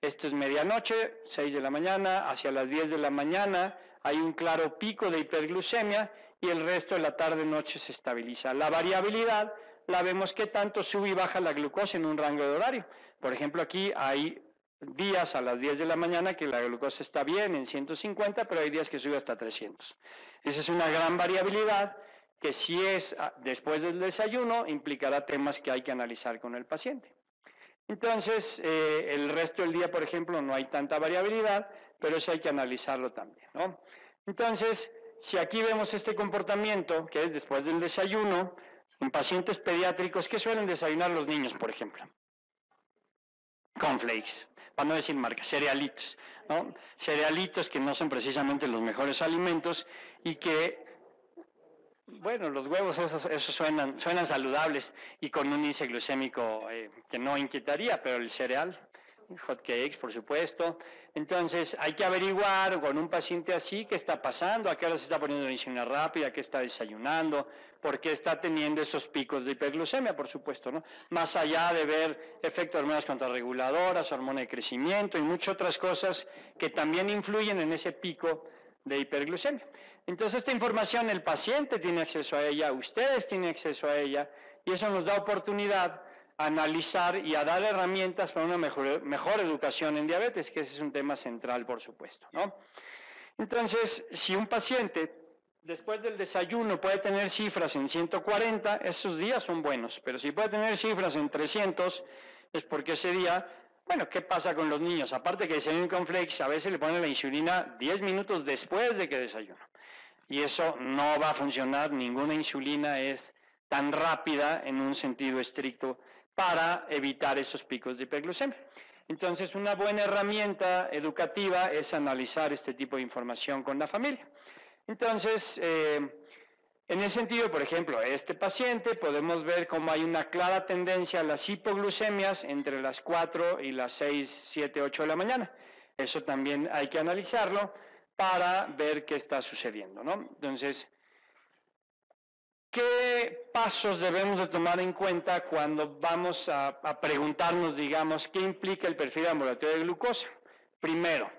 Esto es medianoche, 6 de la mañana, hacia las 10 de la mañana hay un claro pico de hiperglucemia y el resto de la tarde-noche se estabiliza. La variabilidad la vemos que tanto sube y baja la glucosa en un rango de horario. Por ejemplo, aquí hay días a las 10 de la mañana que la glucosa está bien en 150, pero hay días que sube hasta 300. Esa es una gran variabilidad que si es después del desayuno implicará temas que hay que analizar con el paciente. Entonces, el resto del día, por ejemplo, no hay tanta variabilidad, pero eso hay que analizarlo también, ¿no? Entonces, si aquí vemos este comportamiento, que es después del desayuno, en pacientes pediátricos, ¿qué suelen desayunar los niños, por ejemplo? Cornflakes, para no decir marcas, cerealitos, ¿no? Cerealitos que no son precisamente los mejores alimentos y que, bueno, los huevos esos suenan saludables y con un índice glucémico que no inquietaría, pero el cereal, hot cakes, por supuesto. Entonces, hay que averiguar con un paciente así qué está pasando, a qué hora se está poniendo la insulina rápida, qué está desayunando, por qué está teniendo esos picos de hiperglucemia, por supuesto, ¿no? Más allá de ver efectos de hormonas contrarreguladoras, hormona de crecimiento y muchas otras cosas que también influyen en ese pico de hiperglucemia. Entonces, esta información el paciente tiene acceso a ella, ustedes tienen acceso a ella, y eso nos da oportunidad a analizar y a dar herramientas para una mejor educación en diabetes, que ese es un tema central, por supuesto, ¿no? Entonces, si un paciente después del desayuno puede tener cifras en 140, esos días son buenos, pero si puede tener cifras en 300, es porque ese día, bueno, ¿qué pasa con los niños? Aparte que desayunan con flakes, a veces le ponen la insulina 10 minutos después de que desayunan. Y eso no va a funcionar, ninguna insulina es tan rápida en un sentido estricto para evitar esos picos de hiperglucemia. Entonces, una buena herramienta educativa es analizar este tipo de información con la familia. Entonces, en ese sentido, por ejemplo, este paciente podemos ver cómo hay una clara tendencia a las hipoglucemias entre las 4 y las 6, 7, 8 de la mañana. Eso también hay que analizarlo para ver qué está sucediendo, ¿no? Entonces, ¿qué pasos debemos de tomar en cuenta cuando vamos a preguntarnos, digamos, qué implica el perfil ambulatorio de glucosa? Primero,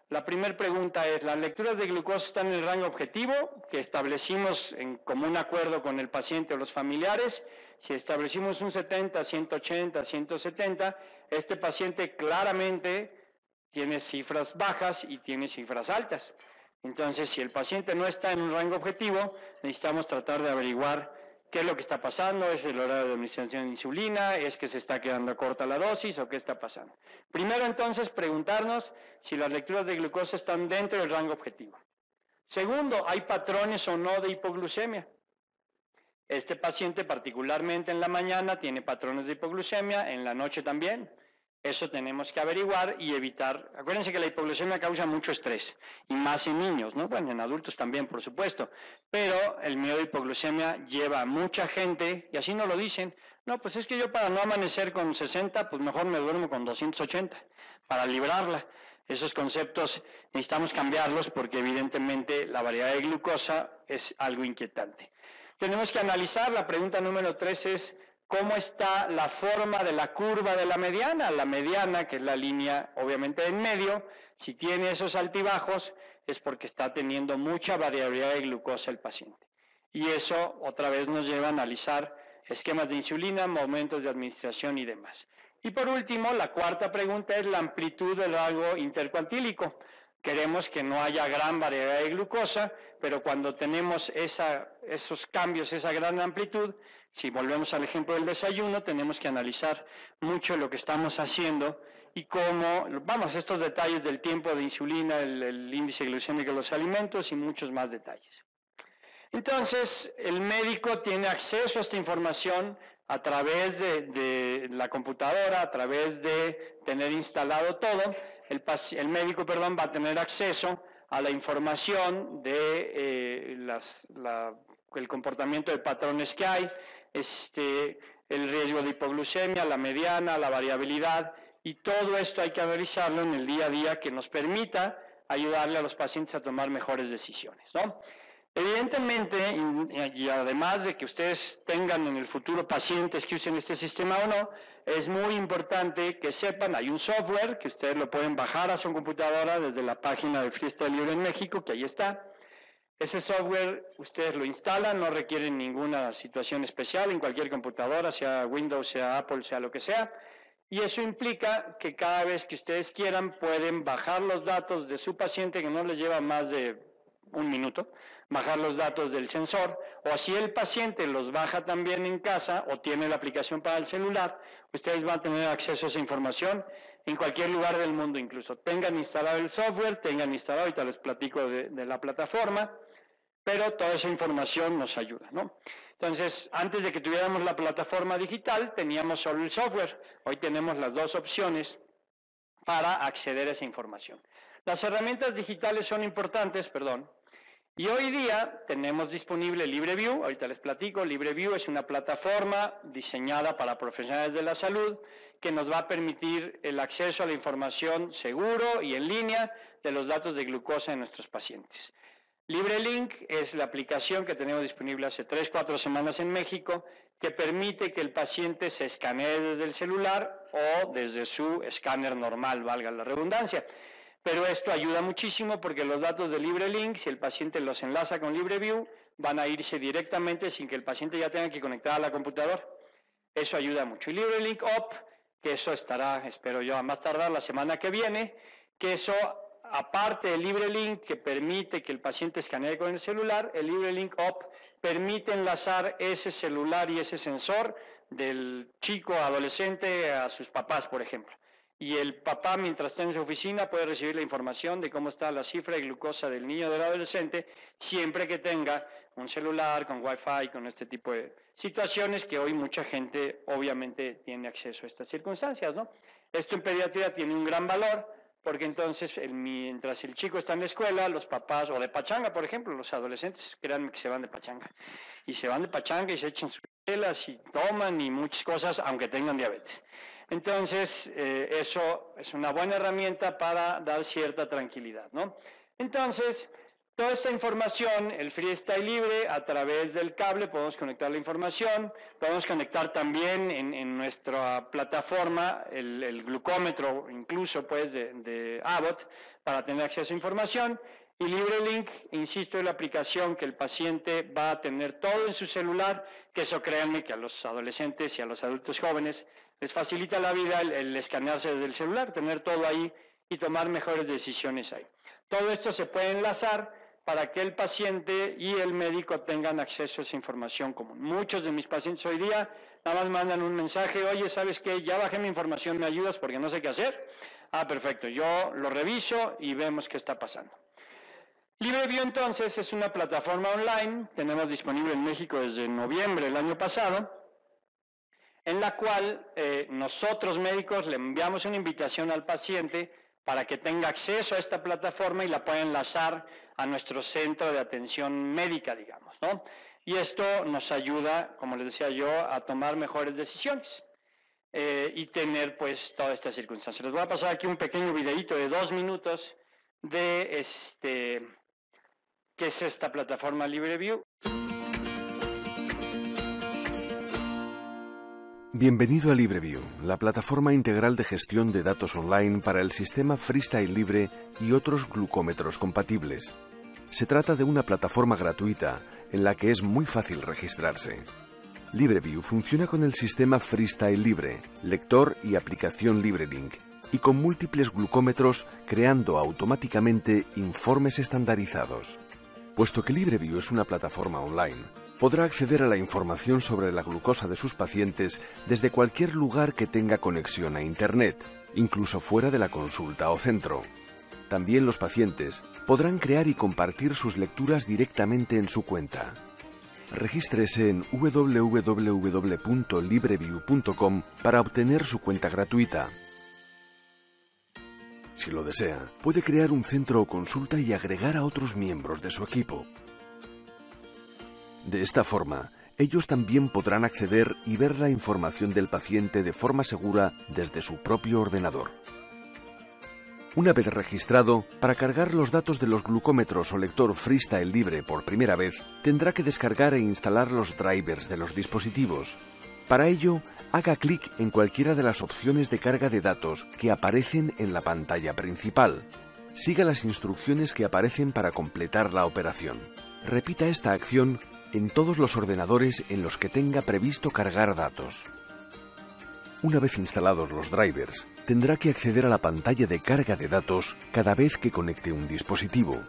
la primera pregunta es, ¿las lecturas de glucosa están en el rango objetivo que establecimos en común acuerdo con el paciente o los familiares? Si establecimos un 70, 180, 170, este paciente claramente tiene cifras bajas y tiene cifras altas. Entonces, si el paciente no está en un rango objetivo, necesitamos tratar de averiguar qué es lo que está pasando, es el horario de administración de insulina, es que se está quedando corta la dosis o qué está pasando. Primero, entonces, preguntarnos si las lecturas de glucosa están dentro del rango objetivo. Segundo, ¿hay patrones o no de hipoglucemia? Este paciente, particularmente en la mañana, tiene patrones de hipoglucemia, en la noche también. Eso tenemos que averiguar y evitar. Acuérdense que la hipoglucemia causa mucho estrés, y más en niños, ¿no? Bueno, en adultos también, por supuesto. Pero el miedo a hipoglucemia lleva a mucha gente, y así nos lo dicen, no, pues es que yo para no amanecer con 60, pues mejor me duermo con 280, para librarla. Esos conceptos necesitamos cambiarlos porque evidentemente la variedad de glucosa es algo inquietante. Tenemos que analizar, la pregunta número 3 es, ¿cómo está la forma de la curva de la mediana? La mediana, que es la línea obviamente en medio, si tiene esos altibajos es porque está teniendo mucha variabilidad de glucosa el paciente. Y eso otra vez nos lleva a analizar esquemas de insulina, momentos de administración y demás. Y por último, la cuarta pregunta es la amplitud del rango intercuantílico. Queremos que no haya gran variedad de glucosa, pero cuando tenemos esos cambios, esa gran amplitud, si volvemos al ejemplo del desayuno, tenemos que analizar mucho lo que estamos haciendo y cómo, vamos, estos detalles del tiempo de insulina, el índice glucémico de los alimentos y muchos más detalles. Entonces, el médico tiene acceso a esta información a través de la computadora, a través de tener instalado todo. El médico, va a tener acceso a la información de el comportamiento de patrones que hay, el riesgo de hipoglucemia, la mediana, la variabilidad, y todo esto hay que analizarlo en el día a día que nos permita ayudarle a los pacientes a tomar mejores decisiones, ¿no? Evidentemente, y además de que ustedes tengan en el futuro pacientes que usen este sistema o no, es muy importante que sepan, hay un software que ustedes lo pueden bajar a su computadora desde la página de Freestyle Libre en México, que ahí está. Ese software ustedes lo instalan, no requieren ninguna situación especial en cualquier computadora, sea Windows, sea Apple, sea lo que sea. Y eso implica que cada vez que ustedes quieran pueden bajar los datos de su paciente, que no les lleva más de un minuto, bajar los datos del sensor, o si el paciente los baja también en casa o tiene la aplicación para el celular, ustedes van a tener acceso a esa información en cualquier lugar del mundo, incluso tengan instalado el software, tengan instalado, ahorita les platico de la plataforma, pero toda esa información nos ayuda, ¿no? Entonces, antes de que tuviéramos la plataforma digital, teníamos solo el software, hoy tenemos las dos opciones para acceder a esa información. Las herramientas digitales son importantes, Y hoy día tenemos disponible LibreView, ahorita les platico. LibreView es una plataforma diseñada para profesionales de la salud que nos va a permitir el acceso a la información seguro y en línea de los datos de glucosa de nuestros pacientes. LibreLink es la aplicación que tenemos disponible hace 3-4 semanas en México, que permite que el paciente se escanee desde el celular o desde su escáner normal, valga la redundancia. Pero esto ayuda muchísimo porque los datos de LibreLink, si el paciente los enlaza con LibreView, van a irse directamente sin que el paciente ya tenga que conectar a la computadora. Eso ayuda mucho. Y LibreLink Op, que eso estará, espero yo, a más tardar la semana que viene, que eso, aparte del LibreLink que permite que el paciente escanee con el celular, el LibreLink Op permite enlazar ese celular y ese sensor del chico adolescente a sus papás, por ejemplo. Y el papá, mientras está en su oficina, puede recibir la información de cómo está la cifra de glucosa del niño o del adolescente, siempre que tenga un celular con Wi-Fi, con este tipo de situaciones que hoy mucha gente obviamente tiene acceso a estas circunstancias, ¿no? Esto en pediatría tiene un gran valor, porque entonces mientras el chico está en la escuela, los papás, o de pachanga, por ejemplo, los adolescentes, créanme que se van de pachanga. Y se van de pachanga y se echan sus chelas y toman y muchas cosas, aunque tengan diabetes. Entonces, eso es una buena herramienta para dar cierta tranquilidad, ¿no? Entonces, toda esta información, el Freestyle Libre, a través del cable podemos conectar la información, podemos conectar también en nuestra plataforma el glucómetro, incluso pues de Abbott, para tener acceso a información. Y LibreLink, insisto, es la aplicación que el paciente va a tener todo en su celular, que eso créanme que a los adolescentes y a los adultos jóvenes les facilita la vida el escanearse desde el celular, tener todo ahí y tomar mejores decisiones ahí. Todo esto se puede enlazar para que el paciente y el médico tengan acceso a esa información común. Muchos de mis pacientes hoy día nada más mandan un mensaje, oye, ¿sabes qué? Ya bajé mi información, ¿me ayudas? Porque no sé qué hacer. Ah, perfecto, yo lo reviso y vemos qué está pasando. LibreView entonces es una plataforma online, tenemos disponible en México desde noviembre del año pasado, en la cual nosotros médicos le enviamos una invitación al paciente para que tenga acceso a esta plataforma y la pueda enlazar a nuestro centro de atención médica, digamos, ¿no? Y esto nos ayuda, como les decía yo, a tomar mejores decisiones y tener pues todas estas circunstancias. Les voy a pasar aquí un pequeño videito de 2 minutos de ¿qué es esta plataforma LibreView? Bienvenido a LibreView, la plataforma integral de gestión de datos online para el sistema Freestyle Libre y otros glucómetros compatibles. Se trata de una plataforma gratuita en la que es muy fácil registrarse. LibreView funciona con el sistema Freestyle Libre, lector y aplicación LibreLink, y con múltiples glucómetros creando automáticamente informes estandarizados. Puesto que LibreView es una plataforma online, podrá acceder a la información sobre la glucosa de sus pacientes desde cualquier lugar que tenga conexión a Internet, incluso fuera de la consulta o centro. También los pacientes podrán crear y compartir sus lecturas directamente en su cuenta. Regístrese en www.libreview.com para obtener su cuenta gratuita. Si lo desea, puede crear un centro o consulta y agregar a otros miembros de su equipo. De esta forma, ellos también podrán acceder y ver la información del paciente de forma segura desde su propio ordenador. Una vez registrado, para cargar los datos de los glucómetros o lector Freestyle Libre por primera vez, tendrá que descargar e instalar los drivers de los dispositivos. Para ello, haga clic en cualquiera de las opciones de carga de datos que aparecen en la pantalla principal. Siga las instrucciones que aparecen para completar la operación. Repita esta acción en todos los ordenadores en los que tenga previsto cargar datos. Una vez instalados los drivers, tendrá que acceder a la pantalla de carga de datos cada vez que conecte un dispositivo.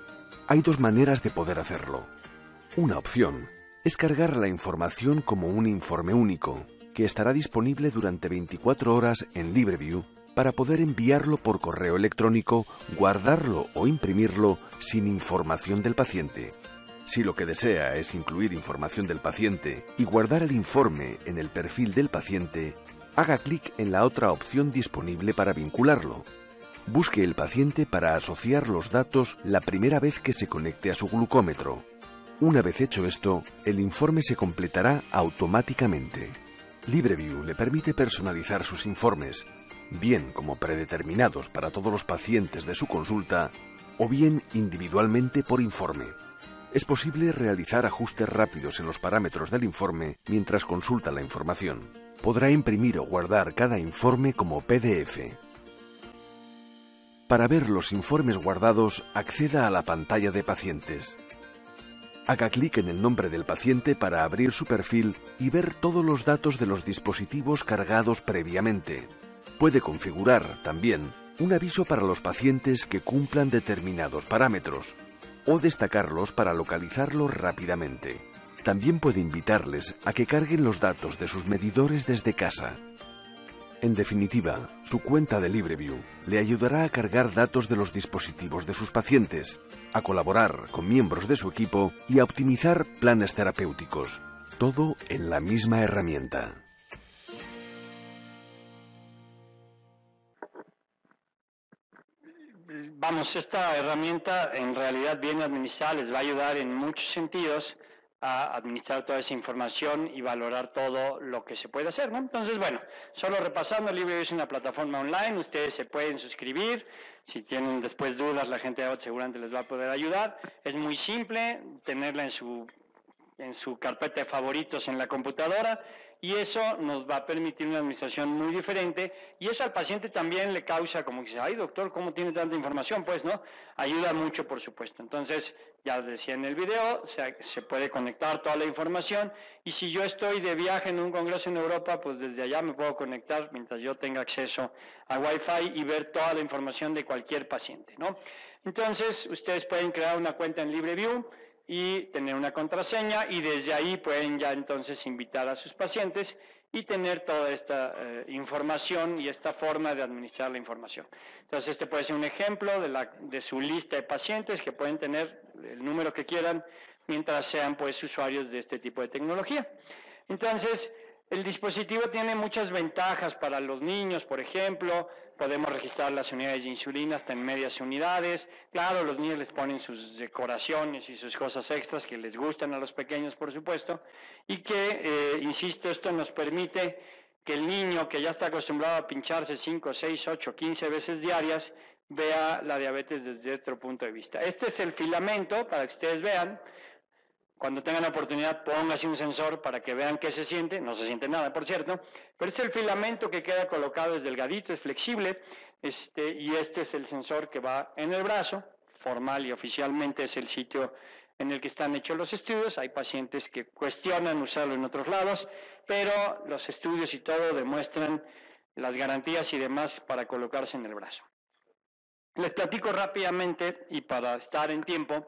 Hay 2 maneras de poder hacerlo. Una opción es cargar la información como un informe único, que estará disponible durante 24 horas en LibreView para poder enviarlo por correo electrónico, guardarlo o imprimirlo sin información del paciente. Si lo que desea es incluir información del paciente y guardar el informe en el perfil del paciente, haga clic en la otra opción disponible para vincularlo. Busque el paciente para asociar los datos la primera vez que se conecte a su glucómetro. Una vez hecho esto, el informe se completará automáticamente. LibreView le permite personalizar sus informes, bien como predeterminados para todos los pacientes de su consulta, o bien individualmente por informe. Es posible realizar ajustes rápidos en los parámetros del informe mientras consulta la información. Podrá imprimir o guardar cada informe como PDF. Para ver los informes guardados, acceda a la pantalla de pacientes. Haga clic en el nombre del paciente para abrir su perfil y ver todos los datos de los dispositivos cargados previamente. Puede configurar, también, un aviso para los pacientes que cumplan determinados parámetros, o destacarlos para localizarlos rápidamente. También puede invitarles a que carguen los datos de sus medidores desde casa. En definitiva, su cuenta de LibreView le ayudará a cargar datos de los dispositivos de sus pacientes, a colaborar con miembros de su equipo y a optimizar planes terapéuticos. Todo en la misma herramienta. Vamos, esta herramienta en realidad bien administrada les va a ayudar en muchos sentidos a administrar toda esa información y valorar todo lo que se puede hacer, ¿no? Entonces, bueno, solo repasando, LibreView es una plataforma online, ustedes se pueden suscribir, si tienen después dudas, la gente de AOT seguramente les va a poder ayudar. Es muy simple tenerla en su carpeta de favoritos en la computadora, y eso nos va a permitir una administración muy diferente, y eso al paciente también le causa como que dice, ay doctor, ¿cómo tiene tanta información? Pues no, ayuda mucho por supuesto. Entonces, ya decía en el video, se puede conectar toda la información, y si yo estoy de viaje en un congreso en Europa, pues desde allá me puedo conectar mientras yo tenga acceso a Wi-Fi y ver toda la información de cualquier paciente, ¿no? Entonces, ustedes pueden crear una cuenta en LibreView y tener una contraseña, y desde ahí pueden ya entonces invitar a sus pacientes y tener toda esta información y esta forma de administrar la información. Entonces este puede ser un ejemplo de su lista de pacientes, que pueden tener el número que quieran mientras sean pues usuarios de este tipo de tecnología. Entonces el dispositivo tiene muchas ventajas para los niños, por ejemplo. Podemos registrar las unidades de insulina hasta en medias unidades. Claro, los niños les ponen sus decoraciones y sus cosas extras que les gustan a los pequeños, por supuesto, y que, insisto, esto nos permite que el niño que ya está acostumbrado a pincharse 5, 6, 8, 15 veces diarias, vea la diabetes desde otro punto de vista. Este es el filamento, para que ustedes vean. Cuando tengan la oportunidad, pónganse un sensor para que vean qué se siente. No se siente nada, por cierto, pero es el filamento que queda colocado, es delgadito, es flexible, y este es el sensor que va en el brazo. Formal y oficialmente es el sitio en el que están hechos los estudios. Hay pacientes que cuestionan usarlo en otros lados, pero los estudios y todo demuestran las garantías y demás para colocarse en el brazo. Les platico rápidamente, y para estar en tiempo,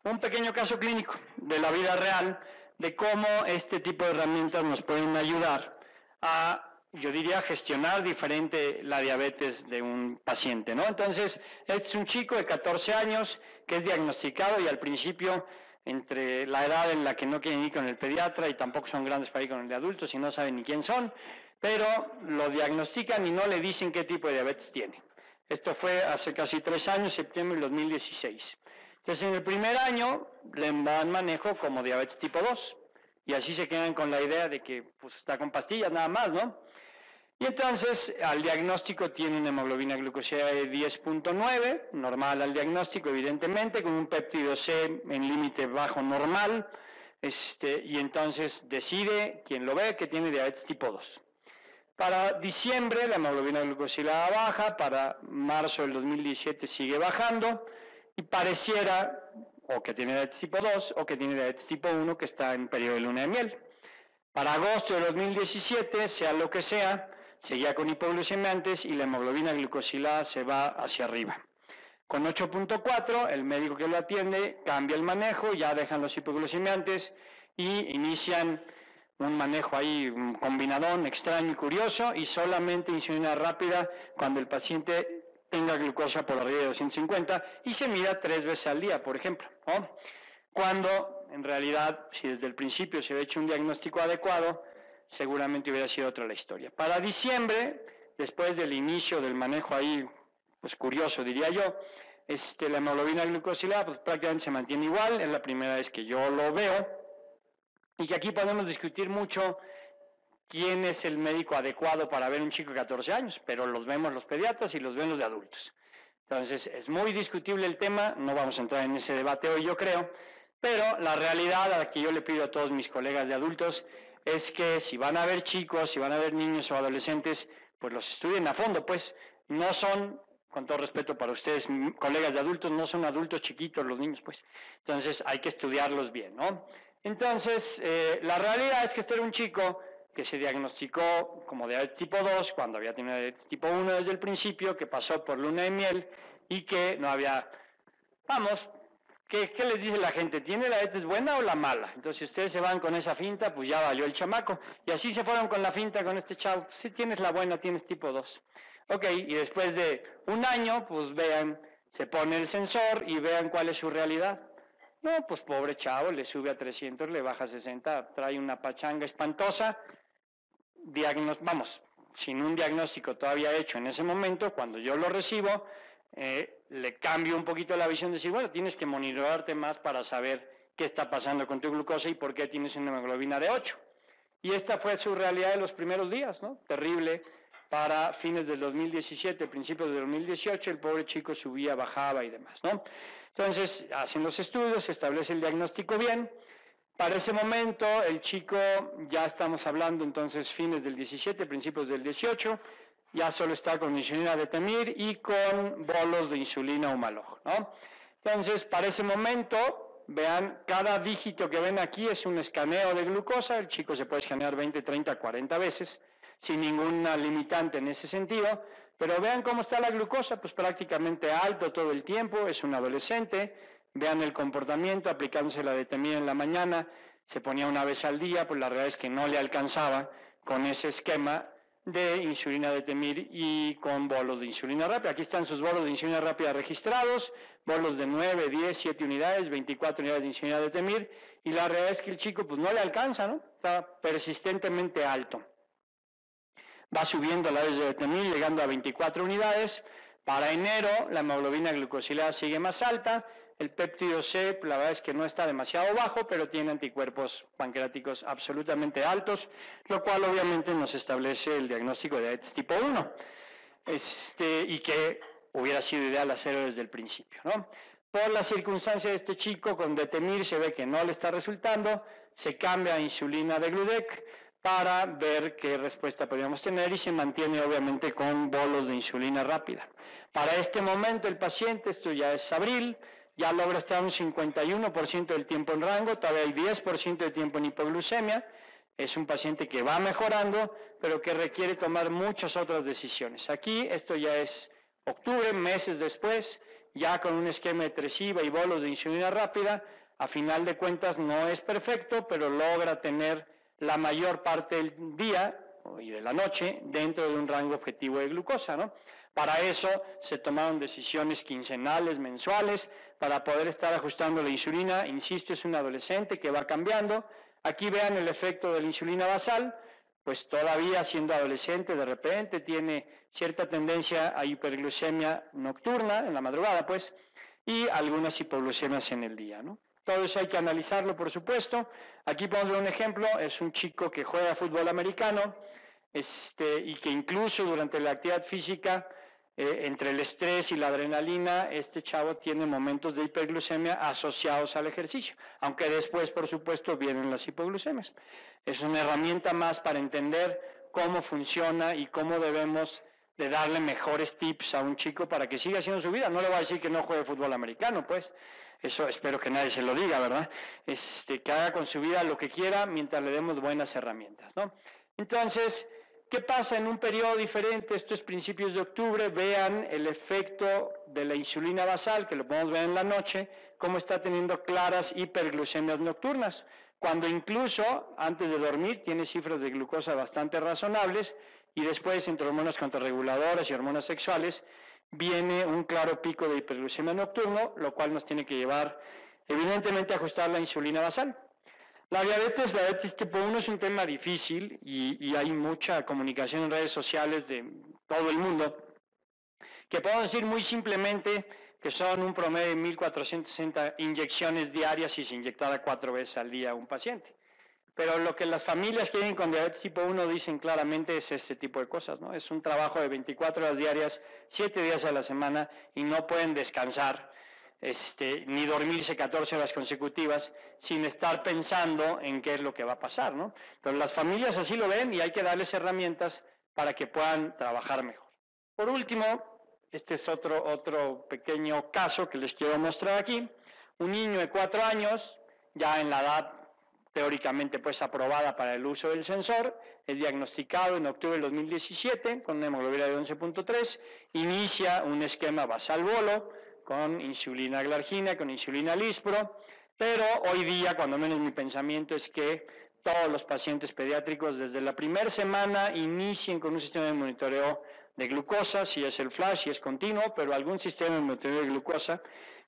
un pequeño caso clínico de la vida real de cómo este tipo de herramientas nos pueden ayudar a, yo diría, gestionar diferente la diabetes de un paciente, ¿no? Entonces, este es un chico de 14 años que es diagnosticado, y al principio, entre la edad en la que no quieren ir con el pediatra y tampoco son grandes para ir con el de adultos y no saben ni quién son, pero lo diagnostican y no le dicen qué tipo de diabetes tiene. Esto fue hace casi 3 años, septiembre del 2016. Entonces, en el primer año le dan manejo como diabetes tipo 2, y así se quedan con la idea de que pues, está con pastillas nada más, ¿no? Y entonces, al diagnóstico tiene una hemoglobina glucosilada de 10.9, normal al diagnóstico, evidentemente, con un péptido C en límite bajo normal, y entonces decide, quien lo ve, que tiene diabetes tipo 2. Para diciembre la hemoglobina glucosilada baja, para marzo del 2017 sigue bajando, y pareciera o que tiene diabetes tipo 2 o que tiene diabetes tipo 1, que está en periodo de luna de miel. Para agosto de 2017, sea lo que sea, seguía con hipoglucemiantes y la hemoglobina glucosilada se va hacia arriba. Con 8.4, el médico que lo atiende cambia el manejo, ya dejan los hipoglucemiantes y inician un manejo ahí, un combinadón extraño y curioso, y solamente insulina rápida cuando el paciente tenga glucosa por arriba de 250 y se mida 3 veces al día, por ejemplo, ¿no? Cuando en realidad, si desde el principio se hubiera hecho un diagnóstico adecuado, seguramente hubiera sido otra la historia. Para diciembre, después del inicio del manejo ahí pues curioso diría yo. La hemoglobina glucosilada pues prácticamente se mantiene igual, es la primera vez que yo lo veo, y que aquí podemos discutir mucho quién es el médico adecuado para ver un chico de 14 años, pero los vemos los pediatras y los ven los de adultos. Entonces es muy discutible el tema, no vamos a entrar en ese debate hoy yo creo, pero la realidad a la que yo le pido a todos mis colegas de adultos es que si van a ver chicos, si van a ver niños o adolescentes, pues los estudien a fondo, pues no son, con todo respeto para ustedes, colegas de adultos, no son adultos chiquitos los niños, pues. Entonces hay que estudiarlos bien, ¿no? Entonces, la realidad es que este era un chico que se diagnosticó como diabetes tipo 2 cuando había tenido diabetes tipo 1 desde el principio, que pasó por luna de miel y que no había, vamos, ¿qué les dice la gente? ¿Tiene la diabetes buena o la mala? Entonces, si ustedes se van con esa finta, pues ya valió el chamaco. Y así se fueron con la finta con este chavo. Pues, si tienes la buena, tienes tipo 2. Ok, y después de un año, pues vean, se pone el sensor y vean cuál es su realidad. No, pues pobre chavo, le sube a 300, le baja a 60, trae una pachanga espantosa. Vamos, sin un diagnóstico todavía hecho en ese momento, cuando yo lo recibo, le cambio un poquito la visión de decir, bueno, tienes que monitorarte más para saber qué está pasando con tu glucosa y por qué tienes una hemoglobina de 8. Y esta fue su realidad de los primeros días, ¿no? Terrible. Para fines del 2017, principios del 2018, el pobre chico subía, bajaba y demás, ¿no? Entonces, hacen los estudios, se establece el diagnóstico bien. Para ese momento, el chico, ya estamos hablando entonces fines del 17, principios del 18, ya solo está con insulina de Temir y con bolos de insulina Humalog, ¿no? Entonces, para ese momento, vean, cada dígito que ven aquí es un escaneo de glucosa, el chico se puede escanear 20, 30, 40 veces, sin ninguna limitante en ese sentido, pero vean cómo está la glucosa, pues prácticamente alto todo el tiempo, es un adolescente. Vean el comportamiento, aplicándose la de Temir en la mañana, se ponía una vez al día, pues la realidad es que no le alcanzaba con ese esquema de insulina de Temir y con bolos de insulina rápida. Aquí están sus bolos de insulina rápida registrados, bolos de 9, 10, 7 unidades, 24 unidades de insulina de Temir, y la realidad es que el chico pues no le alcanza, ¿no? Está persistentemente alto. Va subiendo la dosis de Temir, llegando a 24 unidades. Para enero, la hemoglobina glucosilada sigue más alta. El péptido C, la verdad es que no está demasiado bajo, pero tiene anticuerpos pancreáticos absolutamente altos, lo cual obviamente nos establece el diagnóstico de diabetes tipo 1, y que hubiera sido ideal hacerlo desde el principio, ¿no? Por la circunstancia de este chico, con Detemir se ve que no le está resultando, se cambia a insulina de Gludec para ver qué respuesta podríamos tener y se mantiene obviamente con bolos de insulina rápida. Para este momento el paciente, esto ya es abril, ya logra estar un 51% del tiempo en rango, todavía hay 10% de tiempo en hipoglucemia. Es un paciente que va mejorando, pero que requiere tomar muchas otras decisiones. Aquí, esto ya es octubre, meses después, ya con un esquema de Tresiba y bolos de insulina rápida, a final de cuentas no es perfecto, pero logra tener la mayor parte del día y de la noche dentro de un rango objetivo de glucosa, ¿no? Para eso se tomaron decisiones quincenales, mensuales, para poder estar ajustando la insulina. Insisto, es un adolescente que va cambiando. Aquí vean el efecto de la insulina basal, pues todavía siendo adolescente de repente tiene cierta tendencia a hiperglucemia nocturna, en la madrugada pues, y algunas hipoglucemias en el día, ¿no? Todo eso hay que analizarlo, por supuesto. Aquí podemos ver un ejemplo, es un chico que juega fútbol americano, y que incluso durante la actividad física, entre el estrés y la adrenalina, este chavo tiene momentos de hiperglucemia asociados al ejercicio, aunque después, por supuesto, vienen las hipoglucemias. Es una herramienta más para entender cómo funciona y cómo debemos de darle mejores tips a un chico para que siga haciendo su vida. No le voy a decir que no juegue fútbol americano, pues, eso espero que nadie se lo diga, ¿verdad? Que haga con su vida lo que quiera mientras le demos buenas herramientas, ¿no? Entonces, ¿qué pasa en un periodo diferente? Esto es principios de octubre. Vean el efecto de la insulina basal, que lo podemos ver en la noche, cómo está teniendo claras hiperglucemias nocturnas, cuando incluso antes de dormir tiene cifras de glucosa bastante razonables y después entre hormonas contrarreguladoras y hormonas sexuales viene un claro pico de hiperglucemia nocturno, lo cual nos tiene que llevar evidentemente a ajustar la insulina basal. La diabetes tipo 1 es un tema difícil y hay mucha comunicación en redes sociales de todo el mundo que podemos decir muy simplemente que son un promedio de 1.460 inyecciones diarias y se inyectara 4 veces al día a un paciente. Pero lo que las familias que viven con diabetes tipo 1 dicen claramente es este tipo de cosas, ¿no? Es un trabajo de 24 horas diarias, 7 días a la semana y no pueden descansar, ni dormirse 14 horas consecutivas sin estar pensando en qué es lo que va a pasar, ¿no? Entonces las familias así lo ven y hay que darles herramientas para que puedan trabajar mejor. Por último, este es otro pequeño caso que les quiero mostrar aquí. Un niño de 4 años, ya en la edad teóricamente pues aprobada para el uso del sensor, es diagnosticado en octubre del 2017 con una hemoglobina de 11.3, inicia un esquema basal bolo con insulina glargina, con insulina lispro, pero hoy día, cuando menos mi pensamiento es que todos los pacientes pediátricos desde la primera semana inicien con un sistema de monitoreo de glucosa, si es el flash, si es continuo, pero algún sistema de monitoreo de glucosa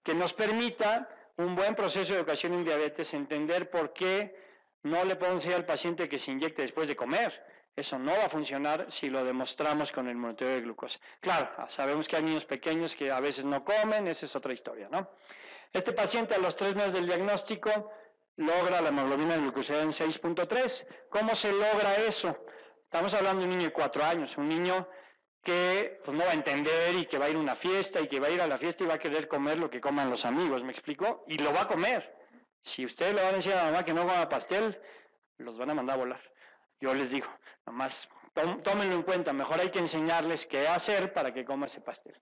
que nos permita un buen proceso de educación en diabetes, entender por qué no le podemos decir al paciente que se inyecte después de comer. Eso no va a funcionar si lo demostramos con el monitoreo de glucosa. Claro, sabemos que hay niños pequeños que a veces no comen, esa es otra historia, ¿no? Este paciente a los 3 meses del diagnóstico logra la hemoglobina glucosilada en 6.3. ¿Cómo se logra eso? Estamos hablando de un niño de 4 años, un niño que pues, no va a entender y que va a ir a una fiesta y que va a ir a la fiesta y va a querer comer lo que coman los amigos, ¿me explico? Y lo va a comer. Si ustedes le van a decir a la mamá que no coma pastel, los van a mandar a volar. Yo les digo, nomás tómenlo en cuenta, mejor hay que enseñarles qué hacer para que coma ese pastel.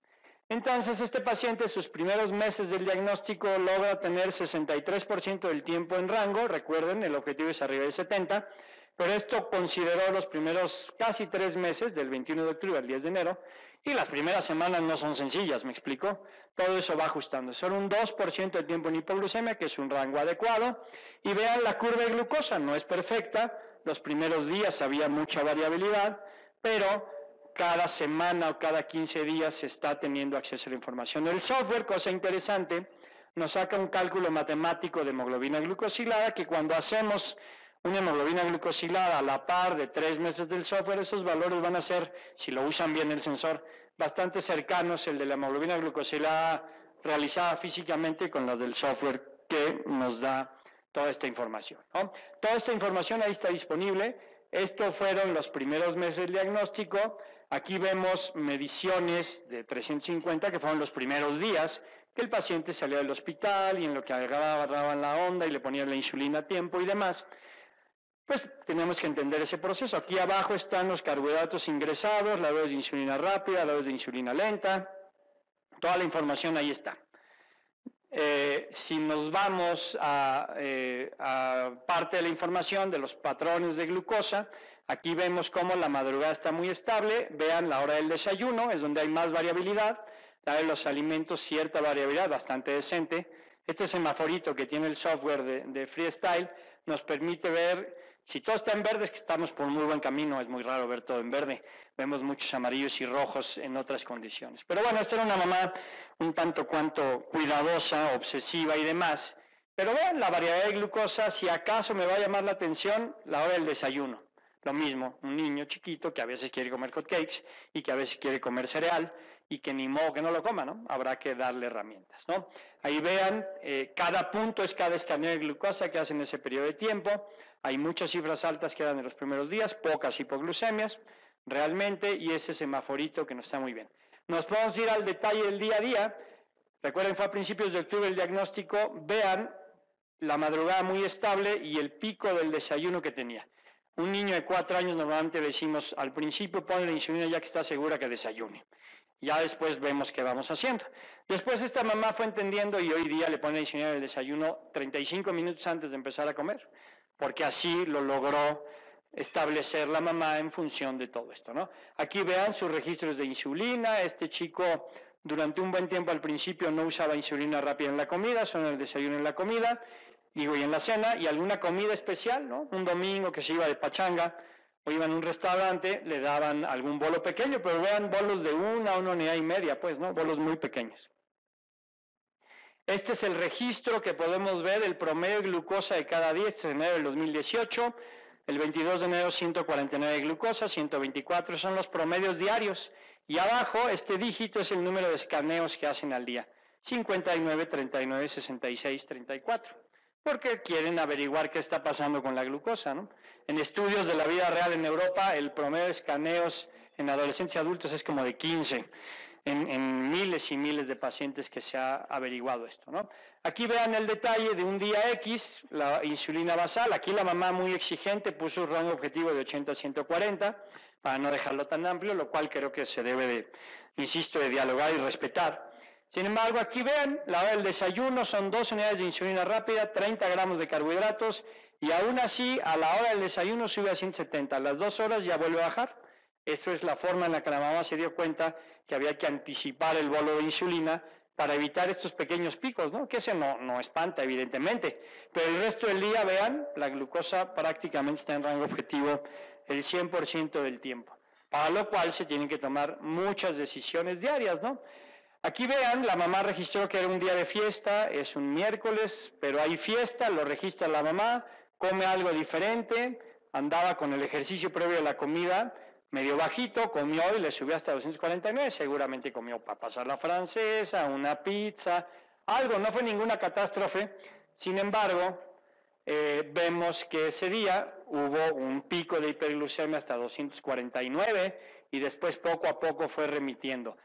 Entonces, este paciente, sus primeros meses del diagnóstico, logra tener 63% del tiempo en rango, recuerden, el objetivo es arriba de 70%, pero esto consideró los primeros casi 3 meses, del 21 de octubre al 10 de enero, y las primeras semanas no son sencillas, ¿me explico? Todo eso va ajustando. Solo un 2% del tiempo en hipoglucemia, que es un rango adecuado, y vean la curva de glucosa, no es perfecta, los primeros días había mucha variabilidad, pero cada semana o cada 15 días se está teniendo acceso a la información. El software, cosa interesante, nos saca un cálculo matemático de hemoglobina glucosilada que cuando hacemos una hemoglobina glucosilada a la par de 3 meses del software, esos valores van a ser, si lo usan bien el sensor, bastante cercanos el de la hemoglobina glucosilada realizada físicamente con los del software que nos da toda esta información, ¿no? Toda esta información ahí está disponible. Estos fueron los primeros meses del diagnóstico. Aquí vemos mediciones de 350 que fueron los primeros días que el paciente salió del hospital y en lo que agarraban la onda y le ponían la insulina a tiempo y demás. Pues tenemos que entender ese proceso. Aquí abajo están los carbohidratos ingresados, la dosis de insulina rápida, la dosis de insulina lenta, toda la información ahí está. Si nos vamos a parte de la información de los patrones de glucosa, aquí vemos cómo la madrugada está muy estable. Vean la hora del desayuno, es donde hay más variabilidad. La de los alimentos, cierta variabilidad, bastante decente. Este semaforito que tiene el software de Freestyle nos permite ver, si todo está en verde es que estamos por un muy buen camino, es muy raro ver todo en verde. Vemos muchos amarillos y rojos en otras condiciones. Pero bueno, esta era una mamá un tanto cuanto cuidadosa, obsesiva y demás. Pero vean la variedad de glucosa, si acaso me va a llamar la atención, la hora del desayuno. Lo mismo, un niño chiquito que a veces quiere comer hotcakes y que a veces quiere comer cereal y que ni modo que no lo coma, ¿no? Habrá que darle herramientas, ¿no? Ahí vean, cada punto es cada escaneo de glucosa que hacen en ese periodo de tiempo. Hay muchas cifras altas que dan en los primeros días, pocas hipoglucemias realmente, y ese semaforito que nos está muy bien. Nos podemos ir al detalle del día a día. Recuerden, fue a principios de octubre el diagnóstico. Vean la madrugada muy estable y el pico del desayuno que tenía. Un niño de 4 años normalmente le decimos al principio ponle la insulina ya que está segura que desayune. Ya después vemos qué vamos haciendo. Después esta mamá fue entendiendo y hoy día le pone la insulina del desayuno 35 minutos antes de empezar a comer, porque así lo logró establecer la mamá en función de todo esto, ¿no? Aquí vean sus registros de insulina. Este chico durante un buen tiempo al principio no usaba insulina rápida en la comida, solo en el desayuno y en la comida, digo, y en la cena, y alguna comida especial, ¿no? Un domingo que se iba de pachanga o iban a un restaurante, le daban algún bolo pequeño, pero vean bolos de una unidad y media, pues, ¿no? Bolos muy pequeños. Este es el registro que podemos ver del promedio de glucosa de cada día. Este es enero del 2018, el 22 de enero 149 de glucosa, 124 son los promedios diarios. Y abajo, este dígito es el número de escaneos que hacen al día. 59, 39, 66, 34. Porque quieren averiguar qué está pasando con la glucosa, ¿no? En estudios de la vida real en Europa, el promedio de escaneos en adolescentes y adultos es como de 15. En miles y miles de pacientes que se ha averiguado esto, ¿no? Aquí vean el detalle de un día X, la insulina basal. Aquí la mamá muy exigente puso un rango objetivo de 80 a 140 para no dejarlo tan amplio, lo cual creo que se debe de, insisto, de dialogar y respetar. Sin embargo, aquí vean, la hora del desayuno son 2 unidades de insulina rápida, 30 gramos de carbohidratos, y aún así, a la hora del desayuno sube a 170, a las 2 horas ya vuelve a bajar. Eso es la forma en la que la mamá se dio cuenta que había que anticipar el bolo de insulina para evitar estos pequeños picos, ¿no? Que ese no espanta, evidentemente. Pero el resto del día, vean, la glucosa prácticamente está en rango objetivo el 100% del tiempo. Para lo cual se tienen que tomar muchas decisiones diarias, ¿no? Aquí vean, la mamá registró que era un día de fiesta, es un miércoles, pero hay fiesta, lo registra la mamá, come algo diferente, andaba con el ejercicio previo a la comida, medio bajito, comió y le subió hasta 249, seguramente comió papas a la francesa, una pizza, algo, no fue ninguna catástrofe. Sin embargo, vemos que ese día hubo un pico de hiperglucemia hasta 249 y después poco a poco fue remitiendo.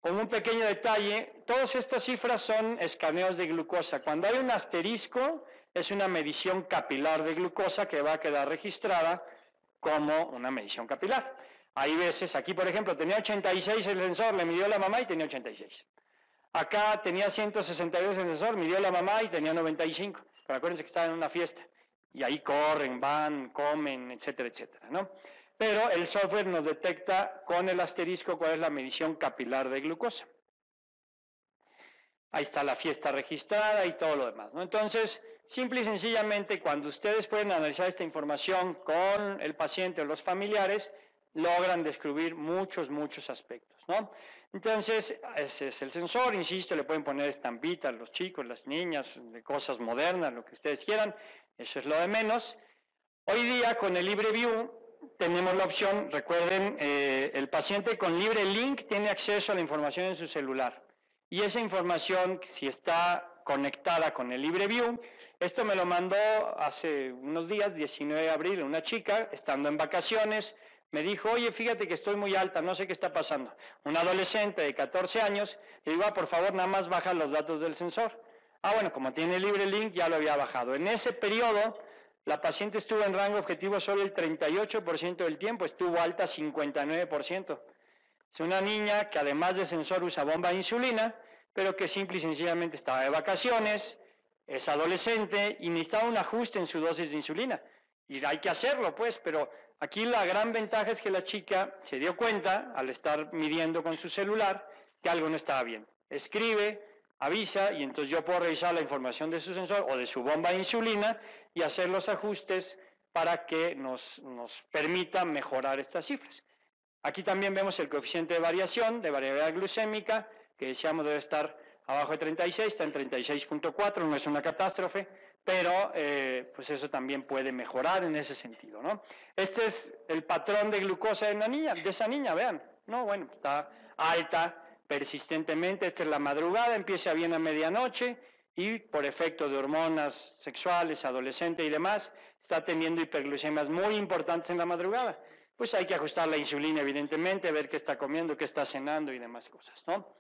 Con un pequeño detalle, todas estas cifras son escaneos de glucosa. Cuando hay un asterisco, es una medición capilar de glucosa que va a quedar registrada como una medición capilar. Hay veces, aquí por ejemplo, tenía 86 el sensor, le midió la mamá y tenía 86. Acá tenía 162 el sensor, midió la mamá y tenía 95. Pero acuérdense que estaban en una fiesta. Y ahí corren, van, comen, etcétera, etcétera, ¿no? Pero el software nos detecta con el asterisco cuál es la medición capilar de glucosa. Ahí está la fiesta registrada y todo lo demás, ¿no? Entonces, simple y sencillamente, cuando ustedes pueden analizar esta información con el paciente o los familiares, logran descubrir muchos aspectos, ¿no? Entonces, ese es el sensor, insisto, le pueden poner estampitas los chicos, las niñas, de cosas modernas, lo que ustedes quieran, eso es lo de menos. Hoy día, con el LibreView, tenemos la opción, recuerden, el paciente con LibreLink tiene acceso a la información en su celular. Y esa información, si está conectada con el LibreView, esto me lo mandó hace unos días, 19 de abril, una chica, estando en vacaciones, me dijo, oye, fíjate que estoy muy alta, no sé qué está pasando. Un adolescente de 14 años, le digo, por favor, nada más baja los datos del sensor. Bueno, como tiene LibreLink, ya lo había bajado. En ese periodo, la paciente estuvo en rango objetivo solo el 38% del tiempo, estuvo alta 59%. Es una niña que además de sensor usa bomba de insulina, pero que simple y sencillamente estaba de vacaciones, es adolescente y necesitaba un ajuste en su dosis de insulina. Y hay que hacerlo, pues, pero aquí la gran ventaja es que la chica se dio cuenta, al estar midiendo con su celular, que algo no estaba bien. Escribe, avisa, y entonces yo puedo revisar la información de su sensor o de su bomba de insulina y hacer los ajustes para que nos permita mejorar estas cifras. Aquí también vemos el coeficiente de variación, de variabilidad glucémica, que decíamos debe estar abajo de 36, está en 36.4, no es una catástrofe, pero pues eso también puede mejorar en ese sentido, ¿no? Este es el patrón de glucosa de esa niña, vean, ¿no? Bueno, está alta persistentemente, esta es la madrugada, empieza bien a medianoche y por efecto de hormonas sexuales, adolescente y demás, está teniendo hiperglucemias muy importantes en la madrugada. Pues hay que ajustar la insulina, evidentemente, ver qué está comiendo, qué está cenando y demás cosas, ¿no?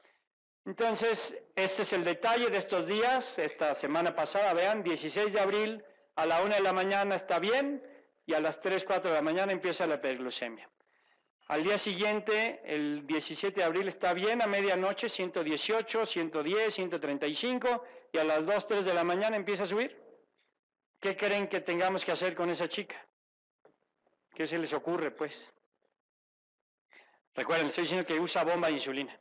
Entonces, este es el detalle de estos días, esta semana pasada, vean, 16 de abril a la 1 de la mañana está bien y a las 3, 4 de la mañana empieza la hiperglucemia. Al día siguiente, el 17 de abril está bien, a medianoche 118, 110, 135 y a las 2, 3 de la mañana empieza a subir. ¿Qué creen que tengamos que hacer con esa chica? ¿Qué se les ocurre, pues? Recuerden, estoy diciendo que usa bomba de insulina.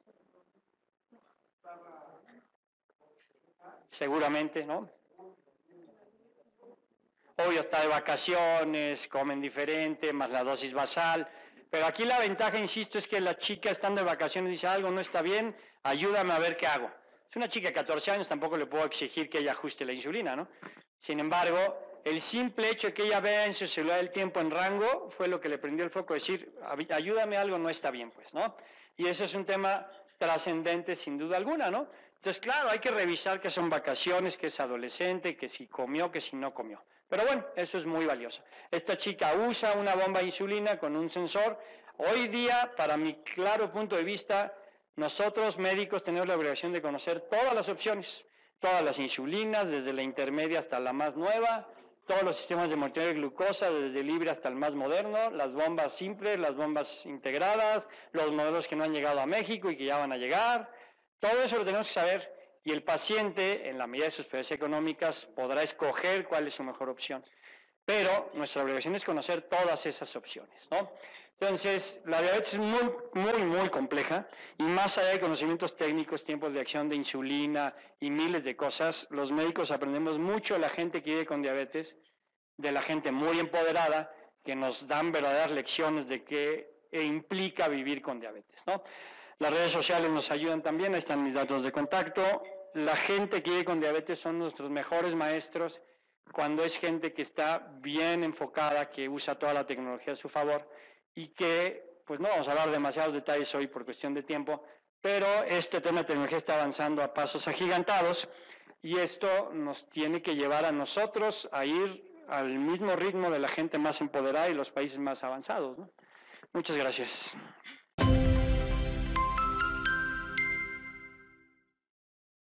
Seguramente, ¿no? Obvio, está de vacaciones, comen diferente, más la dosis basal. Pero aquí la ventaja, insisto, es que la chica estando de vacaciones dice algo no está bien, ayúdame a ver qué hago. Es una chica de 14 años, tampoco le puedo exigir que ella ajuste la insulina, ¿no? Sin embargo, el simple hecho de que ella vea en su celular el tiempo en rango fue lo que le prendió el foco, decir, ayúdame, algo no está bien, pues, ¿no? Y eso es un tema trascendente sin duda alguna, ¿no? Entonces, claro, hay que revisar que son vacaciones, que es adolescente, que si comió, que si no comió. Pero bueno, eso es muy valioso. Esta chica usa una bomba de insulina con un sensor. Hoy día, para mi claro punto de vista, nosotros médicos tenemos la obligación de conocer todas las opciones, todas las insulinas, desde la intermedia hasta la más nueva, todos los sistemas de monitoreo de glucosa, desde el libre hasta el más moderno, las bombas simples, las bombas integradas, los modelos que no han llegado a México y que ya van a llegar. Todo eso lo tenemos que saber y el paciente, en la medida de sus posibilidades económicas, podrá escoger cuál es su mejor opción. Pero nuestra obligación es conocer todas esas opciones, ¿no? Entonces, la diabetes es muy compleja y más allá de conocimientos técnicos, tiempos de acción de insulina y miles de cosas, los médicos aprendemos mucho de la gente que vive con diabetes, de la gente muy empoderada, que nos dan verdaderas lecciones de qué implica vivir con diabetes, ¿no? Las redes sociales nos ayudan también, ahí están mis datos de contacto. La gente que vive con diabetes son nuestros mejores maestros cuando es gente que está bien enfocada, que usa toda la tecnología a su favor y que, pues no vamos a hablar demasiados detalles hoy por cuestión de tiempo, pero este tema de tecnología está avanzando a pasos agigantados y esto nos tiene que llevar a nosotros a ir al mismo ritmo de la gente más empoderada y los países más avanzados, ¿no? Muchas gracias.